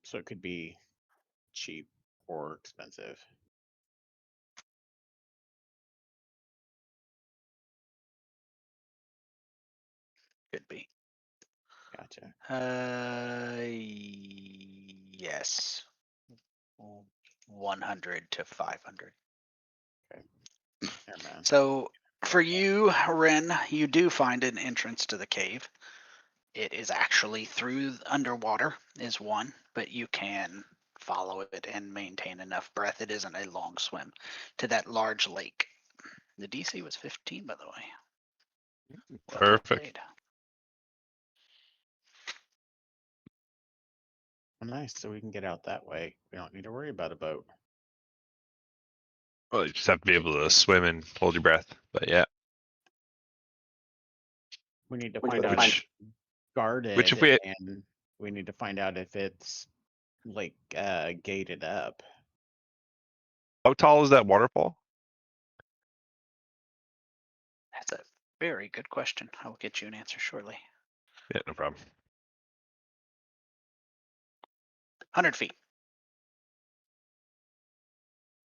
So it could be cheap or expensive. Could be. Gotcha. Yes. 100 to 500. Never mind. So for you, Ren, you do find an entrance to the cave. It is actually through underwater is one, but you can follow it and maintain enough breath. It isn't a long swim to that large lake. The DC was 15, by the way. Well Perfect. played. Well, nice. So we can get out that way. We don't need to worry about a boat. Well, you just have to be able to swim and hold your breath. But yeah, We need to find out if which it's guarded, which if we and we need to find out if it's like gated up. how tall is that waterfall? That's a very good question. I will get you an answer shortly. Yeah, no problem. 100 feet.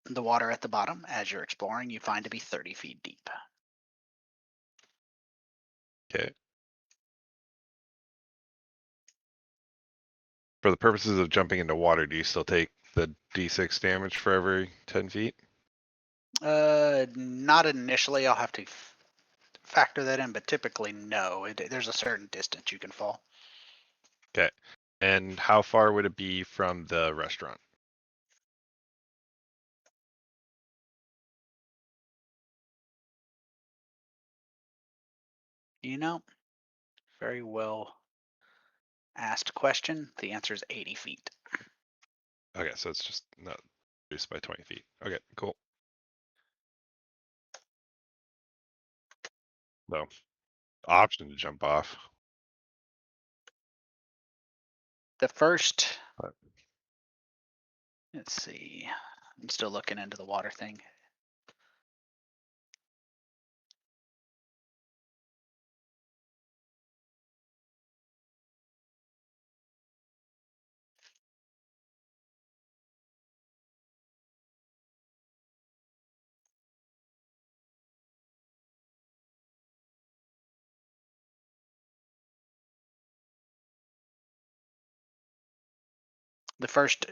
The water at the bottom, as you're exploring, you find to be 30 feet deep. Okay. For the purposes of jumping into water, do you still take the D6 damage for every 10 feet? Not initially. I'll have to factor that in, but typically no. There's a certain distance you can fall. Okay. And how far would it be from the restaurant? You know, very well asked question. The answer is 80 feet. Okay, so it's just not reduced by 20 feet. Okay, cool. So, option to jump off. The first, But let's see. I'm still looking into the water thing. The first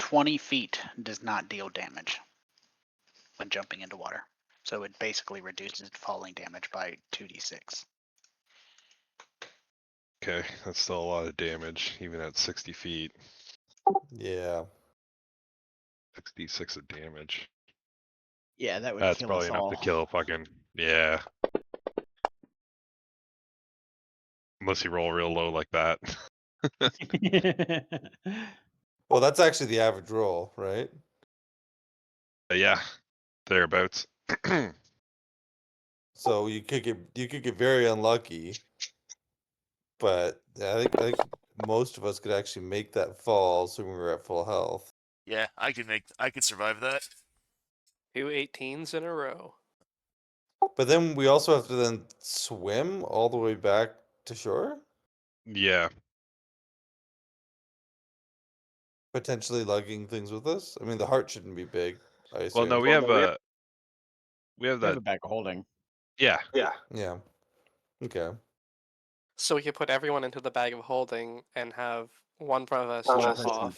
20 feet does not deal damage when jumping into water. So it basically reduces falling damage by 2d6. Okay, that's still a lot of damage, even at 60 feet. Yeah. 66 of damage. Yeah, that would That's kill probably us enough all. to kill a fucking, yeah. Unless you roll real low like that. Well, that's actually the average roll, right? Yeah, thereabouts. So you could get very unlucky, but I think most of us could actually make that fall, so we were at full health. Yeah, I could survive that. 2 18s in a row. But then we also have to then swim all the way back to shore, Yeah, potentially lugging things with us. I mean, the heart shouldn't be big, I well, assume. no, we have We have that, a bag of holding. yeah. Yeah. Okay. So we could put everyone into the bag of holding and have one of us One jump person off.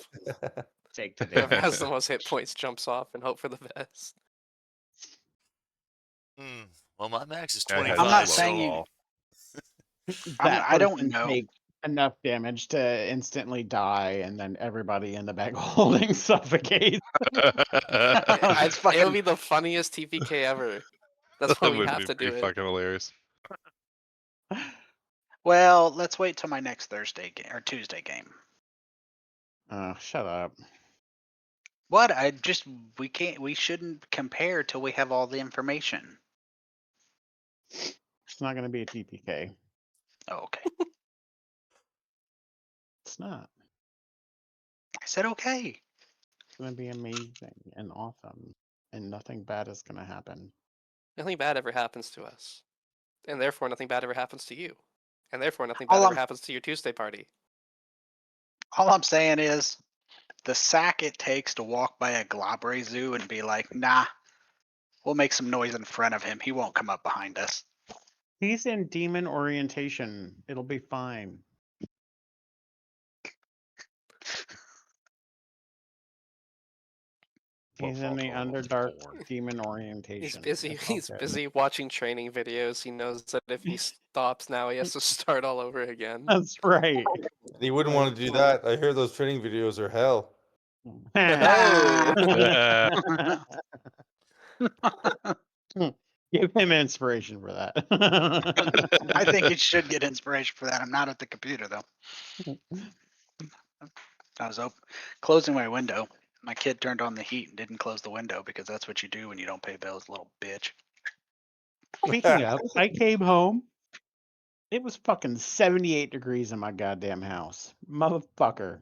Take the Whoever damage. has the most hit points jumps off and hope for the best. Well, my max is I had 25. I'm not slow saying you- roll. I don't know. Take enough damage to instantly die, and then everybody in the bag of holding suffocates. It's It'll fucking. be the funniest TPK ever. That's That why we would have be to do pretty it. fucking hilarious. Well, let's wait till my next Thursday game or Tuesday game. Oh, shut up. What? We shouldn't compare till we have all the information. It's not going to be a TPK. Oh, okay. It's not. I said okay. It's going to be amazing and awesome, and nothing bad is going to happen. Nothing bad ever happens to us. And therefore nothing bad ever happens to you. And therefore nothing All bad ever I'm- happens to your Tuesday party. All I'm saying is the sack it takes to walk by a Glabre zoo and be like, nah, we'll make some noise in front of him. He won't come up behind us. He's in demon orientation. It'll be fine. He's in the Underdark demon orientation. He's busy. It's all He's good. busy watching training videos. He knows that if he stops now, he has to start all over again. That's right. You wouldn't want to do that. I hear those training videos are hell. Give him inspiration for that. I think it should get inspiration for that. I'm not at the computer though. I was closing my window. My kid turned on the heat and didn't close the window because that's what you do when you don't pay bills, little bitch. Speaking of, I came home. It was fucking 78 degrees in my goddamn house. Motherfucker.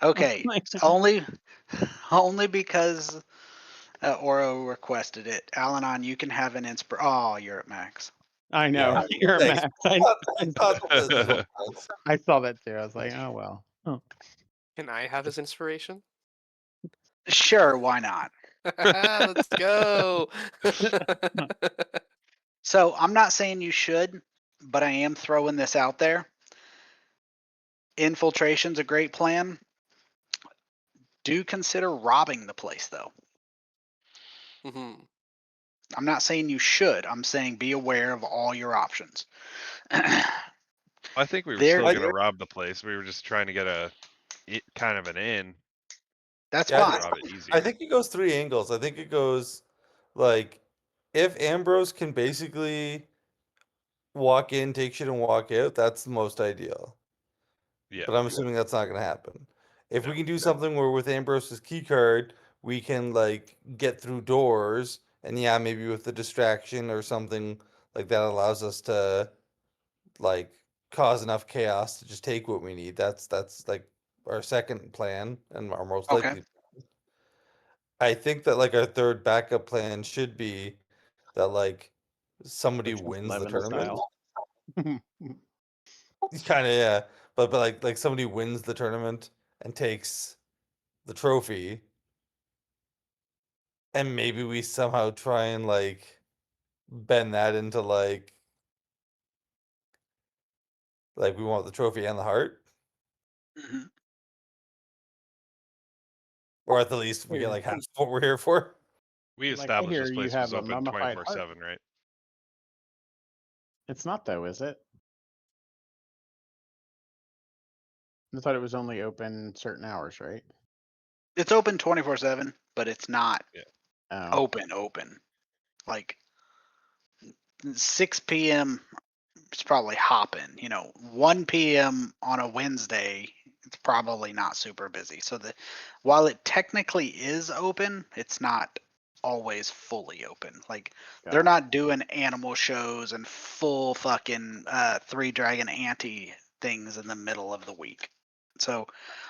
Okay, only because Oro requested it. Alanon, you can have an Oh, you're at max. I know. Yeah. You're a Thanks. Max. I I saw that too. I was like, oh well. Oh. Can I have his inspiration? Sure, why not? Let's go. So I'm not saying you should, but I am throwing this out there. Infiltration's a great plan. Do consider robbing the place though. hmm I'm not saying you should. I'm saying be aware of all your options. I think we were There- still gonna rob the place. We were just trying to get kind of an in. That's Yeah, fine. Rob it easier. I think it goes three angles. I think it goes like if Ambrose can basically walk in, take shit, and walk out, that's the most ideal. Yeah. But I'm assuming that's not gonna happen. If we can do something where with Ambrose's key card, we can like get through doors, and yeah, maybe with the distraction or something like that allows us to like cause enough chaos to just take what we need. That's like our second plan and our most Okay. likely. I think that like our third backup plan should be that like somebody Ocean's wins the 11 tournament. style. Kind of yeah, but like somebody wins the tournament and takes the trophy, and maybe we somehow try and like bend that into like we want the trophy and the heart. Mhm. Or at the least we get like half what we're here for. We Like, I established hear this you place have was a open mummified heart. 24/7, right? It's not though, is it? I thought it was only open certain hours, right? It's open 24/7, but it's not Oh, open. Like 6 p.m. it's probably hopping. 1 p.m. on a Wednesday, it's probably not super busy. So while it technically is open, it's not always fully open. Like they're gotcha. not doing animal shows and full fucking Three Dragon Ante things in the middle of the week. So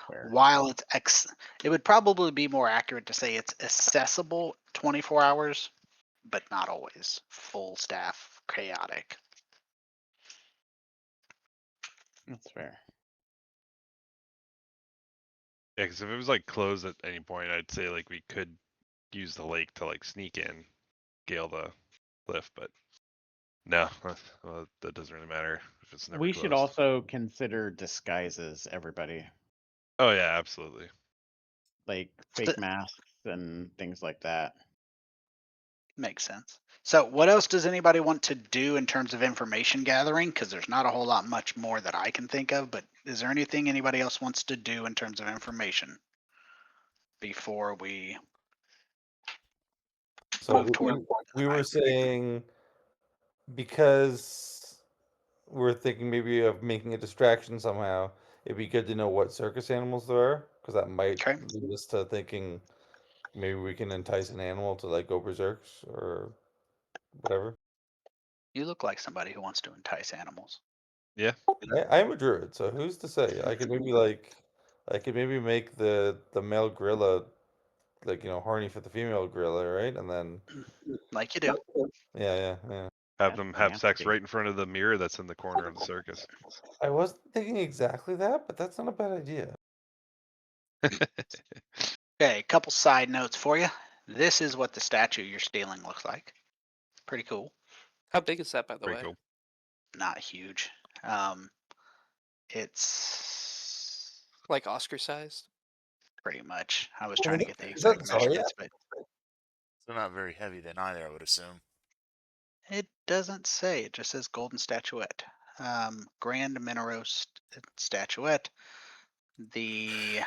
Fair. while it would probably be more accurate to say it's accessible 24 hours, but not always full staff, chaotic. That's fair. Yeah, because if it was like closed at any point, I'd say like we could use the lake to like sneak in, scale the cliff, but no, well, that doesn't really matter if it's never We closed. should also consider disguises, everybody. Oh yeah, absolutely. Like fake masks and things like that. Makes sense. So, what else does anybody want to do in terms of information gathering? Because there's not a whole lot much more that I can think of, but is there anything anybody else wants to do in terms of information before we So move toward we were saying, because we're thinking maybe of making a distraction somehow, it'd be good to know what circus animals there are, because that might Okay. lead us to thinking maybe we can entice an animal to like go berserks or whatever. You look like somebody who wants to entice animals. Yeah. I'm a druid, so who's to say? I could maybe make the male gorilla like horny for the female gorilla, right? And then Like you do. yeah. Have That's them have sex nasty. right in front of the mirror that's in the corner of the circus. I wasn't thinking exactly that, but that's not a bad idea. Okay, a couple side notes for you. This is what the statue you're stealing looks like. Pretty cool. How big is that, by the Pretty way? cool. Not huge. It's Like Oscar sized? pretty much. I was trying to get the Is that exact Zarya? measurements, but So not very heavy then either, I would assume. it doesn't say. It just says golden statuette. Grand Minero statuette. The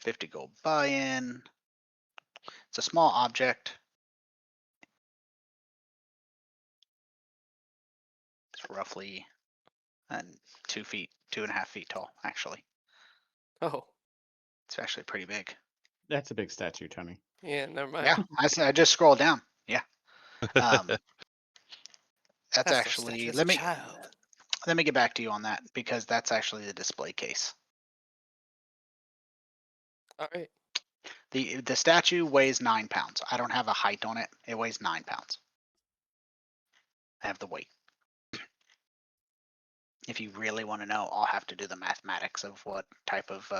50 gold buy-in. It's a small object. It's roughly 2 feet, 2.5 feet tall, actually. Oh, It's actually pretty big. That's a big statue, Tony. yeah, never mind. Yeah, I just scrolled down. Yeah. That's That's no actually, statue, that's let a me get back to you on that because that's actually the display case. All right. The statue weighs 9 pounds. I don't have a height on it. It weighs 9 pounds. I have the weight. If you really want to know, I'll have to do the mathematics of what type of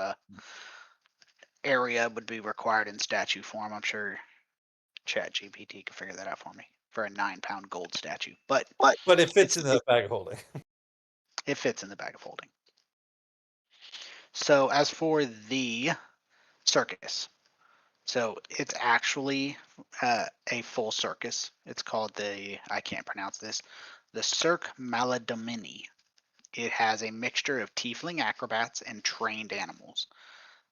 area would be required in statue form. I'm sure ChatGPT could figure that out for me for a 9-pound gold statue. But it fits in the bag of holding. It fits in the bag of holding. So as for the circus, so it's actually a full circus. It's called I can't pronounce this, the Cirque Maladomini. It has a mixture of tiefling acrobats and trained animals.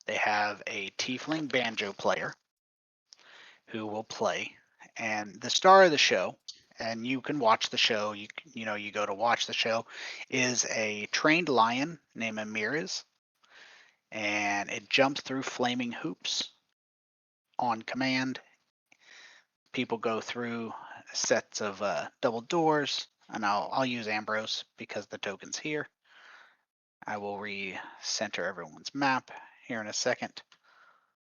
They have a tiefling banjo player who will play, and the star of the show, and you can watch the show, you go to watch the show, is a trained lion named Ambrose, and it jumps through flaming hoops on command. People go through sets of double doors, and I'll use Ambrose because the token's here. I will recenter everyone's map here in a second.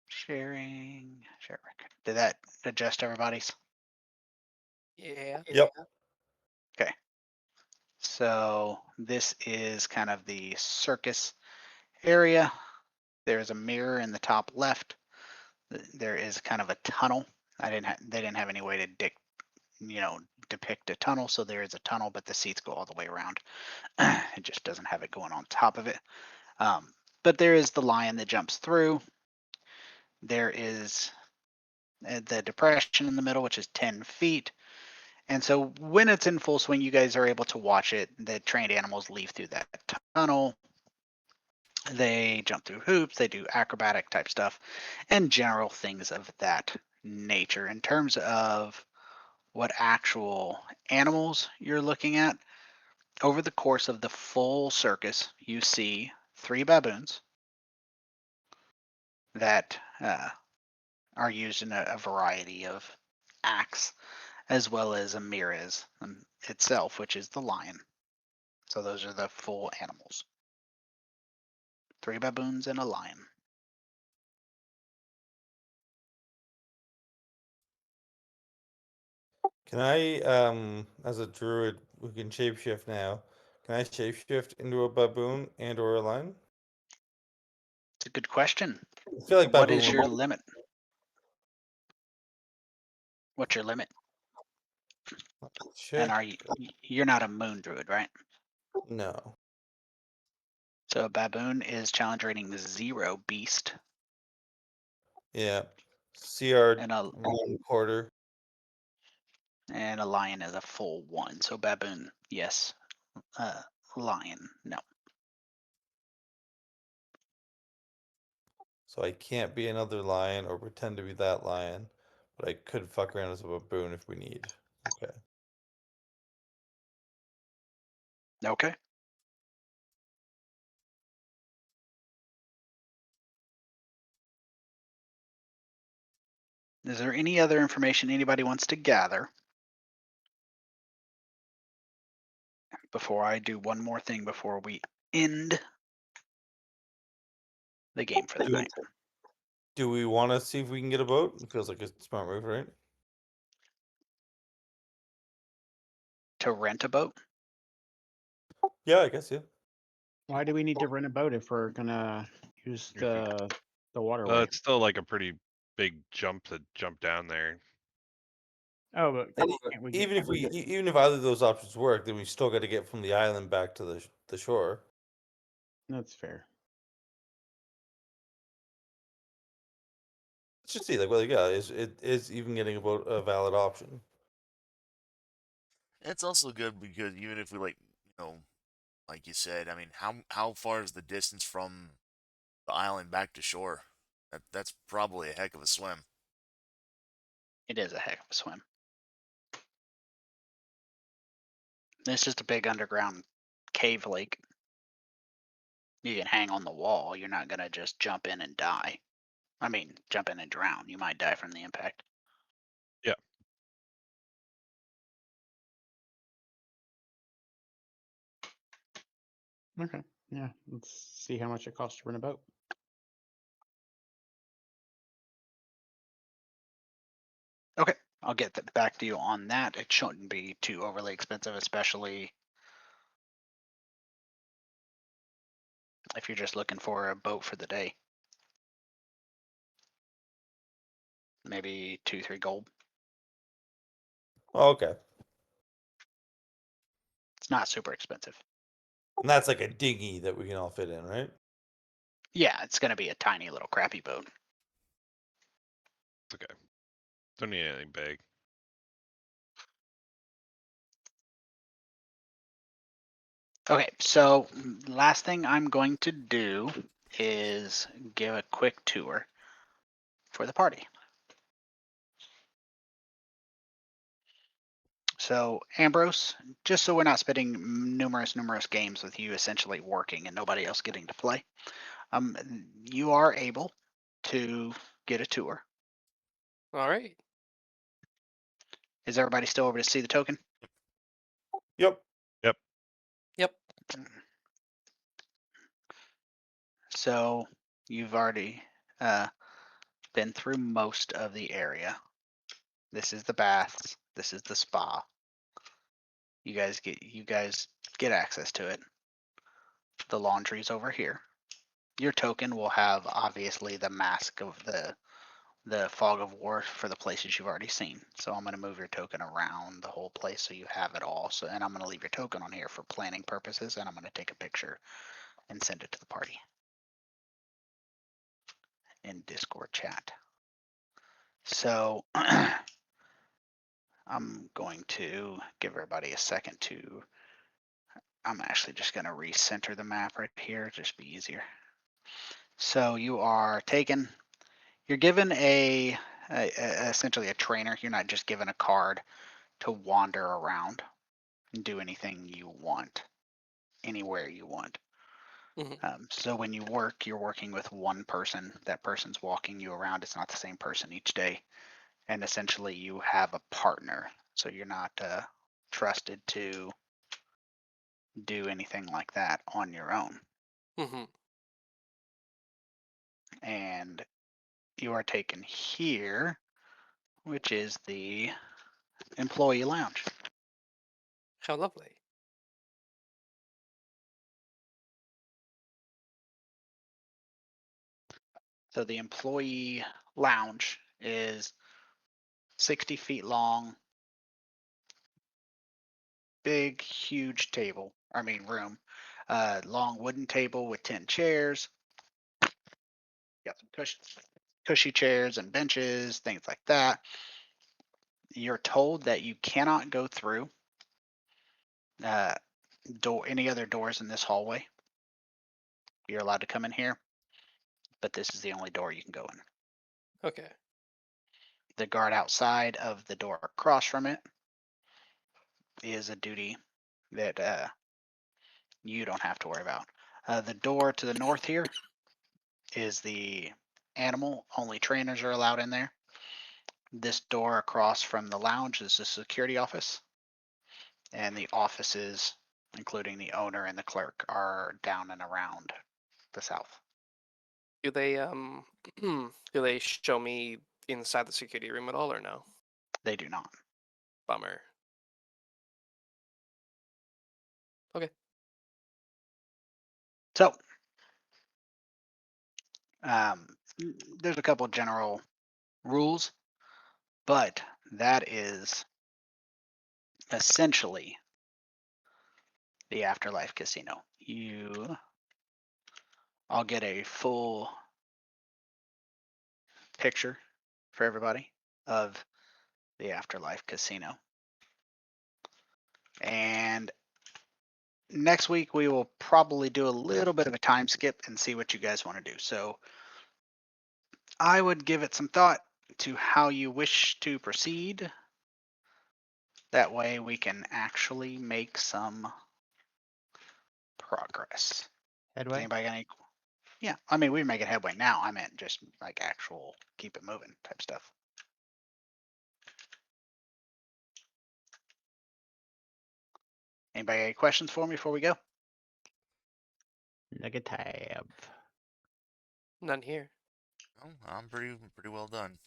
Share record. Did that adjust everybody's? Yeah. Yep. Okay. So this is kind of the circus area. There's a mirror in the top left. There is kind of a tunnel. They didn't have any way to depict a tunnel, so there is a tunnel, but the seats go all the way around. It just doesn't have it going on top of it. But there is the lion that jumps through. there is the depression in the middle, which is 10 feet. And so when it's in full swing, you guys are able to watch it. The trained animals leave through that tunnel. They jump through hoops, they do acrobatic type stuff, and general things of that nature. In terms of what actual animals you're looking at, over the course of the full circus, you see 3 baboons that are used in a variety of acts, as well as a mirrors itself, which is the lion. So those are the full animals. 3 baboons and a lion. Can I, as a druid who can shapeshift now, can I shapeshift into a baboon and or a lion? It's a good question. I feel like What baboon is would your be- limit? What's your limit? Shit. And you're not a moon druid, right? No. So a baboon is challenge rating 0 beast, Yeah. CR and a 1/4. lion is a full 1. So baboon, yes. Lion, no. So I can't be another lion or pretend to be that lion, but I could fuck around as a baboon if we need. Okay. Okay. Is there any other information anybody wants to gather before I do one more thing before we end the game for the night? Do we want to see if we can get a boat? It feels like a smart move, right? To rent a boat? Yeah, I guess, yeah. Why do we need to rent a boat if we're gonna use the Well, waterway? it's still like a pretty big jump to jump down there. Oh, but And can't we get? even if either of those options work, then we still got to get from the island back to the shore. That's fair. Let's just see, like, well, yeah, is even getting a boat a valid option? It's also good because even if we like you said, I mean, how far is the distance from the island back to shore? That's probably a heck of a swim. It is a heck of a swim. It's just a big underground cave lake. You can hang on the wall. You're not going to just jump in and die. I mean, jump in and drown. You might die from the impact. Yeah. Okay. Yeah. Let's see how much it costs to rent a boat. Okay. I'll get back to you on that. It shouldn't be too overly expensive, especially if you're just looking for a boat for the day. Maybe 2-3 gold. Oh, okay. It's not super expensive. And that's like a dinghy that we can all fit in, right? Yeah, it's going to be a tiny little crappy boat. It's okay. Don't need anything big. Okay, so last thing I'm going to do is give a quick tour for the party. So Ambrose, just so we're not spending numerous games with you essentially working and nobody else getting to play, you are able to get a tour. All right. Is everybody still able to see the token? Yep. Yep. Yep. So you've already been through most of the area. This is the baths. This is the spa. You guys get access to it. The laundry's over here. Your token will have obviously the mask of the fog of war for the places you've already seen. So I'm going to move your token around the whole place so you have it all. So, and I'm going to leave your token on here for planning purposes, and I'm going to take a picture and send it to the party. in Discord chat. So I'm going to give everybody a second to, I'm actually just going to recenter the map right here, just be easier. So you are taken, you're given essentially a trainer. You're not just given a card to wander around and do anything you want, anywhere you want. So when you work, you're working with one person. That person's walking you around. It's not the same person each day. And essentially you have a partner. So you're not trusted to do anything like that on your own. And you are taken here, which is the employee lounge. How lovely. So the employee lounge is 60 feet long, big, huge table, room. Long wooden table with 10 chairs. Got some cushy chairs and benches, things like that. You're told that you cannot go through any other doors in this hallway. You're allowed to come in here, but this is the only door you can go in. Okay. The guard outside of the door across from it is a duty that you don't have to worry about. The door to the north here is the animal. Only trainers are allowed in there. This door across from the lounge is the security office. And the offices, including the owner and the clerk, are down and around the south. Do they do they show me inside the security room at all or no? They do not. Bummer. Okay. So, there's a couple general rules, but that is essentially the Afterlife Casino. I'll get a full picture for everybody of the Afterlife Casino. And next week we will probably do a little bit of a time skip and see what you guys want to do. So I would give it some thought to how you wish to proceed. That way we can actually make some progress. Headway. Anybody got any? Yeah, we're making headway now. I meant just like actual keep it moving type stuff. Anybody got any questions for me before we go? Negative. None here. Oh, I'm pretty well done.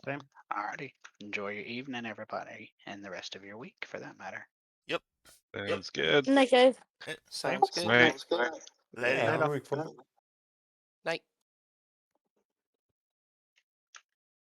Same. Alrighty. Enjoy your evening, everybody, and the rest of your week for that matter. Yep. Sounds good. Night, guys. Sounds good. Right. Sounds good. Later. Yeah, Right have a off. week, folks. Night.